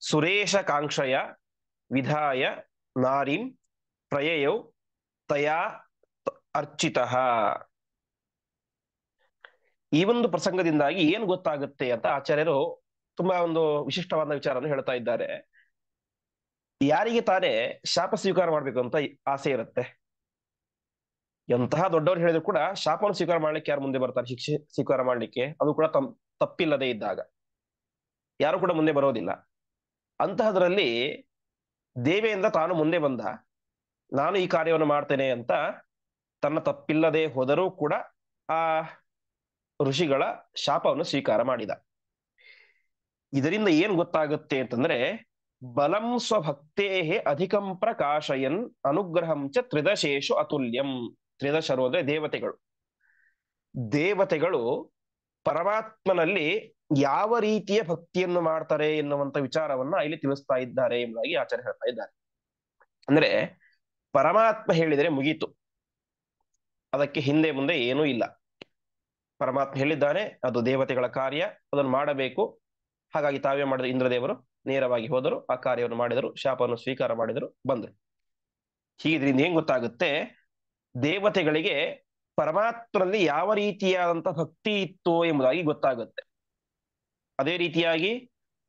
ಸುರೇಶಕಾಂಕ್ಷಯ ವಿಧಾಯ ನಾರೀಂ ಪ್ರಯಯೌ ತಯಾ ಅರ್ಚಿತಃ. ಈ ಒಂದು ಪ್ರಸಂಗದಿಂದಾಗಿ ಏನು ಗೊತ್ತಾಗುತ್ತೆ ಅಂತ ಆಚಾರ್ಯರು ತುಂಬಾ ಒಂದು ವಿಶಿಷ್ಟವಾದ ವಿಚಾರವನ್ನು ಹೇಳ್ತಾ ಇದ್ದಾರೆ. ಯಾರಿಗೆ ತಾನೇ ಶಾಪ ಸ್ವೀಕಾರ ಮಾಡ್ಬೇಕು ಅಂತ ಆಸೆ ಇರುತ್ತೆ. ಎಂತಹ ದೊಡ್ಡವರು ಹೇಳಿದ್ರು ಕೂಡ ಶಾಪವನ್ನು ಸ್ವೀಕಾರ ಮಾಡ್ಲಿಕ್ಕೆ ಯಾರು ಮುಂದೆ ಬರ್ತಾರೆ? ಶಿಕ್ಷೆ ಸ್ವೀಕಾರ ಮಾಡ್ಲಿಕ್ಕೆ, ಅದು ಕೂಡ ತಪ್ಪಿಲ್ಲದೆ ಇದ್ದಾಗ ಯಾರು ಕೂಡ ಮುಂದೆ ಬರೋದಿಲ್ಲ. ಅಂತಹದ್ರಲ್ಲಿ ದೇವೇಂದ್ರ ತಾನು ಮುಂದೆ ಬಂದ, ನಾನು ಈ ಕಾರ್ಯವನ್ನು ಮಾಡ್ತೇನೆ ಅಂತ ತನ್ನ ತಪ್ಪಿಲ್ಲದೆ ಹೋದರೂ ಕೂಡ ಆ ಋಷಿಗಳ ಶಾಪವನ್ನು ಸ್ವೀಕಾರ ಮಾಡಿದ. ಇದರಿಂದ ಏನ್ ಗೊತ್ತಾಗುತ್ತೆ ಅಂತಂದ್ರೆ, ಬಲಂ ಸ್ವಭಕ್ತೇಃ ಅಧಿಕಂ ಪ್ರಕಾಶಯನ್ ಅನುಗ್ರಹಂ ಚ ತ್ರಿದಶೇಷು ಅತುಲ್ಯಂ. ತ್ರಿದಶರು ಅಂದ್ರೆ ದೇವತೆಗಳು. ದೇವತೆಗಳು ಪರಮಾತ್ಮನಲ್ಲಿ ಯಾವ ರೀತಿಯ ಭಕ್ತಿಯನ್ನು ಮಾಡ್ತಾರೆ ಎನ್ನುವಂತ ವಿಚಾರವನ್ನ ಇಲ್ಲಿ ತಿಳಿಸ್ತಾ ಇದ್ದಾರೆ ಎಂಬುದಾಗಿ ಆಚಾರ್ಯ ಹೇಳ್ತಾ ಇದ್ದಾರೆ. ಅಂದ್ರೆ ಪರಮಾತ್ಮ ಹೇಳಿದರೆ ಮುಗೀತು, ಅದಕ್ಕೆ ಹಿಂದೆ ಮುಂದೆ ಏನೂ ಇಲ್ಲ. ಪರಮಾತ್ಮ ಹೇಳಿದ್ದಾನೆ, ಅದು ದೇವತೆಗಳ ಕಾರ್ಯ, ಅದನ್ನು ಮಾಡಬೇಕು. ಹಾಗಾಗಿ ತಾವೇ ಮಾಡಿದ್ರು, ಇಂದ್ರದೇವರು ನೇರವಾಗಿ ಹೋದರು, ಆ ಕಾರ್ಯವನ್ನು ಮಾಡಿದರು, ಶಾಪವನ್ನು ಸ್ವೀಕಾರ ಮಾಡಿದರು, ಬಂದರು. ಹೀಗಿದ್ರಿಂದ ಏನ್ ಗೊತ್ತಾಗುತ್ತೆ, ದೇವತೆಗಳಿಗೆ ಪರಮಾತ್ಮನಲ್ಲಿ ಯಾವ ರೀತಿಯಾದಂತಹ ಭಕ್ತಿ ಇತ್ತು ಎಂಬುದಾಗಿ ಗೊತ್ತಾಗುತ್ತೆ. ಅದೇ ರೀತಿಯಾಗಿ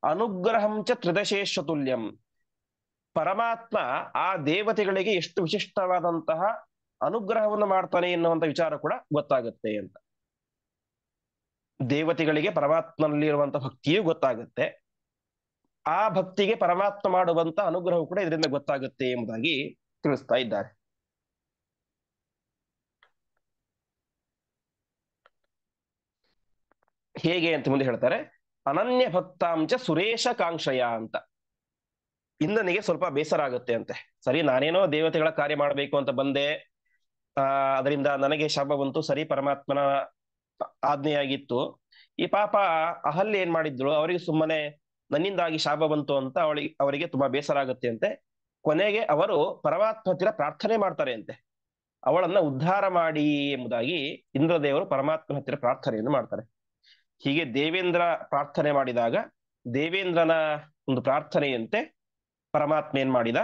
ಅನುಗ್ರಹಂ ಚ ತ್ರಿದಶೇಶ್ವತುಲ್ಯಂ, ಪರಮಾತ್ಮ ಆ ದೇವತೆಗಳಿಗೆ ಎಷ್ಟು ವಿಶಿಷ್ಟವಾದಂತಹ ಅನುಗ್ರಹವನ್ನು ಮಾಡ್ತಾನೆ ಎನ್ನುವಂತ ವಿಚಾರ ಕೂಡ ಗೊತ್ತಾಗುತ್ತೆ ಅಂತ. ದೇವತೆಗಳಿಗೆ ಪರಮಾತ್ಮನಲ್ಲಿರುವಂತಹ ಭಕ್ತಿಯೂ ಗೊತ್ತಾಗುತ್ತೆ, ಆ ಭಕ್ತಿಗೆ ಪರಮಾತ್ಮ ಮಾಡುವಂತ ಅನುಗ್ರಹವು ಕೂಡ ಇದರಿಂದ ಗೊತ್ತಾಗುತ್ತೆ ಎಂಬುದಾಗಿ ತಿಳಿಸ್ತಾ ಇದ್ದಾರೆ. ಹೇಗೆ ಅಂತ ಮುಂದೆ ಹೇಳ್ತಾರೆ, ಅನನ್ಯ ಭಕ್ತಾಂಚ ಸುರೇಶ ಕಾಂಕ್ಷಯ ಅಂತ. ಇಂದ್ರನಿಗೆ ಸ್ವಲ್ಪ ಬೇಸರ ಆಗುತ್ತೆ ಅಂತೆ. ಸರಿ, ನಾನೇನೋ ದೇವತೆಗಳ ಕಾರ್ಯ ಮಾಡಬೇಕು ಅಂತ ಬಂದೆ, ಅದರಿಂದ ನನಗೆ ಶಾಪ ಬಂತು, ಸರಿ ಪರಮಾತ್ಮನ ಆಜ್ಞೆಯಾಗಿತ್ತು. ಈ ಪಾಪ ಅಹಲ್ಯ ಏನ್ ಮಾಡಿದ್ರು, ಅವರಿಗೆ ಸುಮ್ಮನೆ ನನ್ನಿಂದಾಗಿ ಶಾಪ ಬಂತು ಅಂತ ಅವರಿಗೆ ತುಂಬಾ ಬೇಸರ ಆಗುತ್ತೆ ಅಂತೆ. ಕೊನೆಗೆ ಅವರು ಪರಮಾತ್ಮ ಹತ್ತಿರ ಪ್ರಾರ್ಥನೆ ಮಾಡ್ತಾರೆ ಅಂತೆ, ಅವಳನ್ನ ಉದ್ಧಾರ ಮಾಡಿ ಎಂಬುದಾಗಿ ಇಂದ್ರದೇವರು ಪರಮಾತ್ಮನ ಹತ್ತಿರ ಪ್ರಾರ್ಥನೆಯನ್ನು ಮಾಡ್ತಾರೆ. ಹೀಗೆ ದೇವೇಂದ್ರ ಪ್ರಾರ್ಥನೆ ಮಾಡಿದಾಗ ದೇವೇಂದ್ರನ ಒಂದು ಪ್ರಾರ್ಥನೆಯಂತೆ ಪರಮಾತ್ಮ ಏನ್ ಮಾಡಿದ,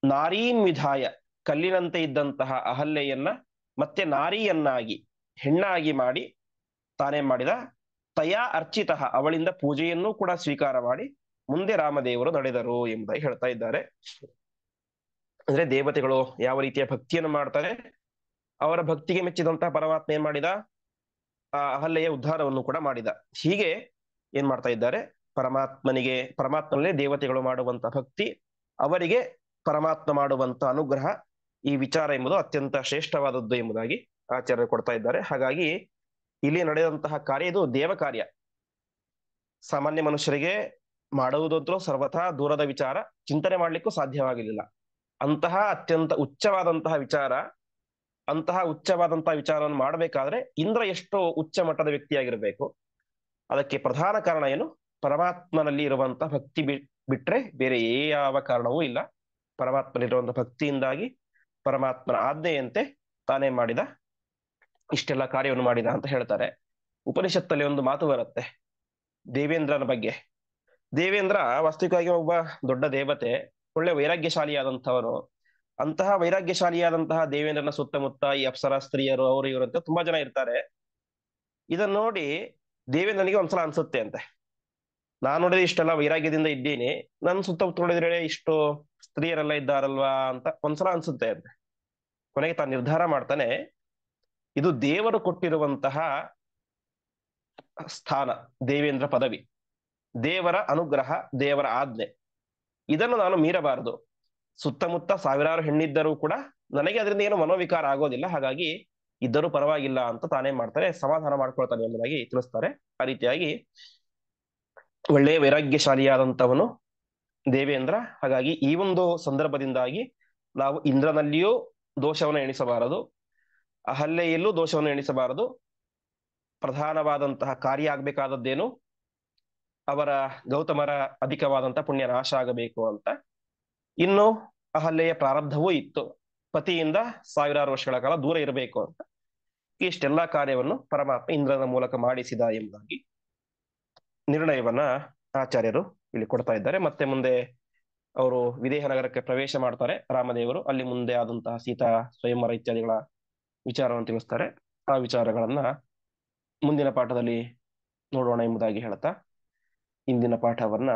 ನಾರೀಂ ವಿಧಾಯ, ಕಲ್ಲಿನಂತೆ ಇದ್ದಂತಹ ಅಹಲ್ಯೆಯನ್ನ ಮತ್ತೆ ನಾರಿಯನ್ನಾಗಿ, ಹೆಣ್ಣಾಗಿ ಮಾಡಿ ತಾನೇನ್ ಮಾಡಿದ, ತಯಾ ಅರ್ಚಿತಃ, ಅವಳಿಂದ ಪೂಜೆಯನ್ನೂ ಕೂಡ ಸ್ವೀಕಾರ ಮಾಡಿ ಮುಂದೆ ರಾಮದೇವರು ನಡೆದರು ಎಂಬುದಾಗಿ ಹೇಳ್ತಾ ಇದ್ದಾರೆ. ಅಂದ್ರೆ ದೇವತೆಗಳು ಯಾವ ರೀತಿಯ ಭಕ್ತಿಯನ್ನು ಮಾಡ್ತಾರೆ, ಅವರ ಭಕ್ತಿಗೆ ಮೆಚ್ಚಿದಂತಹ ಪರಮಾತ್ಮ ಏನ್ ಮಾಡಿದ, ಆ ಅಹಲ್ಯೆಯ ಉದ್ಧಾರವನ್ನು ಕೂಡ ಮಾಡಿದ. ಹೀಗೆ ಏನ್ ಮಾಡ್ತಾ ಇದ್ದಾರೆ, ಪರಮಾತ್ಮನಲ್ಲೇ ದೇವತೆಗಳು ಮಾಡುವಂತ ಭಕ್ತಿ ಅವರಿಗೆ ಪರಮಾತ್ಮ ಮಾಡುವಂತ ಅನುಗ್ರಹ, ಈ ವಿಚಾರ ಎಂಬುದು ಅತ್ಯಂತ ಶ್ರೇಷ್ಠವಾದದ್ದು ಎಂಬುದಾಗಿ ಆಚಾರ್ಯರು ಕೊಡ್ತಾ ಇದ್ದಾರೆ. ಹಾಗಾಗಿ ಇಲ್ಲಿ ನಡೆದಂತಹ ಕಾರ್ಯ ಇದು ದೇವ ಕಾರ್ಯ. ಸಾಮಾನ್ಯ ಮನುಷ್ಯರಿಗೆ ಮಾಡುವುದಂತೂ ಸರ್ವಥಾ ದೂರದ ವಿಚಾರ, ಚಿಂತನೆ ಮಾಡ್ಲಿಕ್ಕೂ ಸಾಧ್ಯವಾಗಿರಲಿಲ್ಲ. ಅಂತಹ ಅತ್ಯಂತ ಉಚ್ಚವಾದಂತಹ ವಿಚಾರ, ಅಂತಹ ಉಚ್ಚವಾದಂತಹ ವಿಚಾರವನ್ನು ಮಾಡಬೇಕಾದ್ರೆ ಇಂದ್ರ ಎಷ್ಟು ಉಚ್ಚ ಮಟ್ಟದ ವ್ಯಕ್ತಿಯಾಗಿರ್ಬೇಕು. ಅದಕ್ಕೆ ಪ್ರಧಾನ ಕಾರಣ ಏನು? ಪರಮಾತ್ಮನಲ್ಲಿ ಇರುವಂತಹ ಭಕ್ತಿ ಬಿಟ್ರೆ ಬೇರೆ ಯಾವ ಕಾರಣವೂ ಇಲ್ಲ. ಪರಮಾತ್ಮನಲ್ಲಿರುವಂತಹ ಭಕ್ತಿಯಿಂದಾಗಿ ಪರಮಾತ್ಮನ ಆಜ್ಞೆಯಂತೆ ತಾನೇ ಮಾಡಿದ, ಇಷ್ಟೆಲ್ಲ ಕಾರ್ಯವನ್ನು ಮಾಡಿದ ಅಂತ ಹೇಳ್ತಾರೆ. ಉಪನಿಷತ್ತಲ್ಲಿ ಒಂದು ಮಾತು ಬರುತ್ತೆ ದೇವೇಂದ್ರನ ಬಗ್ಗೆ. ದೇವೇಂದ್ರ ವಾಸ್ತವಿಕವಾಗಿ ಒಬ್ಬ ದೊಡ್ಡ ದೇವತೆ, ಒಳ್ಳೆ ವೈರಾಗ್ಯಶಾಲಿಯಾದಂಥವನು. ಅಂತಹ ವೈರಾಗ್ಯಶಾಲಿಯಾದಂತಹ ದೇವೇಂದ್ರನ ಸುತ್ತಮುತ್ತ ಈ ಅಪ್ಸರಾ ಸ್ತ್ರೀಯರು ಅವರು ಇವರಂತೆ ತುಂಬಾ ಜನ ಇರ್ತಾರೆ. ಇದನ್ನ ನೋಡಿ ದೇವೇಂದ್ರನಿಗೆ ಒಂದ್ಸಲ ಅನ್ಸುತ್ತೆ ಅಂತೆ, ನಾನು ನೋಡಿದ್ರೆ ಇಷ್ಟೆಲ್ಲ ವೈರಾಗ್ಯದಿಂದ ಇದ್ದೀನಿ, ನನ್ನ ಸುತ್ತಮುತ್ತ ನೋಡಿದ್ರೆ ಇಷ್ಟು ಸ್ತ್ರೀಯರೆಲ್ಲ ಇದ್ದಾರಲ್ವಾ ಅಂತ ಒಂದ್ಸಲ ಅನ್ಸುತ್ತೆ ಅಂತೆ. ಕೊನೆಗೆ ತಾನು ನಿರ್ಧಾರ ಮಾಡ್ತಾನೆ, ಇದು ದೇವರು ಕೊಟ್ಟಿರುವಂತಹ ಸ್ಥಾನ, ದೇವೇಂದ್ರ ಪದವಿ, ದೇವರ ಅನುಗ್ರಹ, ದೇವರ ಆಜ್ಞೆ, ಇದನ್ನು ನಾನು ಮೀರಬಾರದು. ಸುತ್ತಮುತ್ತ ಸಾವಿರಾರು ಹೆಣ್ಣಿದ್ದರೂ ಕೂಡ ನನಗೆ ಅದರಿಂದ ಏನು ಮನೋವಿಕಾರ ಆಗೋದಿಲ್ಲ, ಹಾಗಾಗಿ ಇದ್ದರೂ ಪರವಾಗಿಲ್ಲ ಅಂತ ತಾನೇ ಮಾಡ್ತಾರೆ, ಸಮಾಧಾನ ಮಾಡ್ಕೊಳ್ತಾನೆ ಎಂಬುದಾಗಿ ತಿಳಿಸ್ತಾರೆ. ಆ ರೀತಿಯಾಗಿ ಒಳ್ಳೆಯ ವೈರಾಗ್ಯಶಾಲಿಯಾದಂಥವನು ದೇವೇಂದ್ರ. ಹಾಗಾಗಿ ಈ ಒಂದು ಸಂದರ್ಭದಿಂದಾಗಿ ನಾವು ಇಂದ್ರನಲ್ಲಿಯೂ ದೋಷವನ್ನು ಎಣಿಸಬಾರದು, ಅಹಲ್ಯೆಯಲ್ಲೂ ದೋಷವನ್ನು ಎಣಿಸಬಾರದು. ಪ್ರಧಾನವಾದಂತಹ ಕಾರ್ಯ ಆಗ್ಬೇಕಾದದ್ದೇನು? ಅವರ ಗೌತಮರ ಅಧಿಕವಾದಂತಹ ಪುಣ್ಯ ನಾಶ ಆಗಬೇಕು ಅಂತ. ಇನ್ನು ಅಹಲ್ಯೆಯ ಪ್ರಾರಬ್ಧವೂ ಇತ್ತು, ಪತಿಯಿಂದ ಸಾವಿರಾರು ವರ್ಷಗಳ ಕಾಲ ದೂರ ಇರಬೇಕು ಅಂತ. ಇಷ್ಟೆಲ್ಲಾ ಕಾರ್ಯವನ್ನು ಪರಮಾತ್ಮ ಇಂದ್ರನ ಮೂಲಕ ಮಾಡಿಸಿದ ಎಂಬುದಾಗಿ ನಿರ್ಣಯವನ್ನ ಆಚಾರ್ಯರು ಇಲ್ಲಿ ಕೊಡ್ತಾ ಇದ್ದಾರೆ. ಮತ್ತೆ ಮುಂದೆ ಅವರು ವಿದೇಹ ನಗರಕ್ಕೆ ಪ್ರವೇಶ ಮಾಡ್ತಾರೆ ರಾಮದೇವರು. ಅಲ್ಲಿ ಮುಂದೆ ಆದಂತಹ ಸೀತಾ ಸ್ವಯಂವರ ಇತ್ಯಾದಿಗಳ ವಿಚಾರವನ್ನು ತಿಳಿಸ್ತಾರೆ. ಆ ವಿಚಾರಗಳನ್ನ ಮುಂದಿನ ಪಾಠದಲ್ಲಿ ನೋಡೋಣ ಎಂಬುದಾಗಿ ಹೇಳ್ತಾ ಇಂದಿನ ಪಾಠವನ್ನ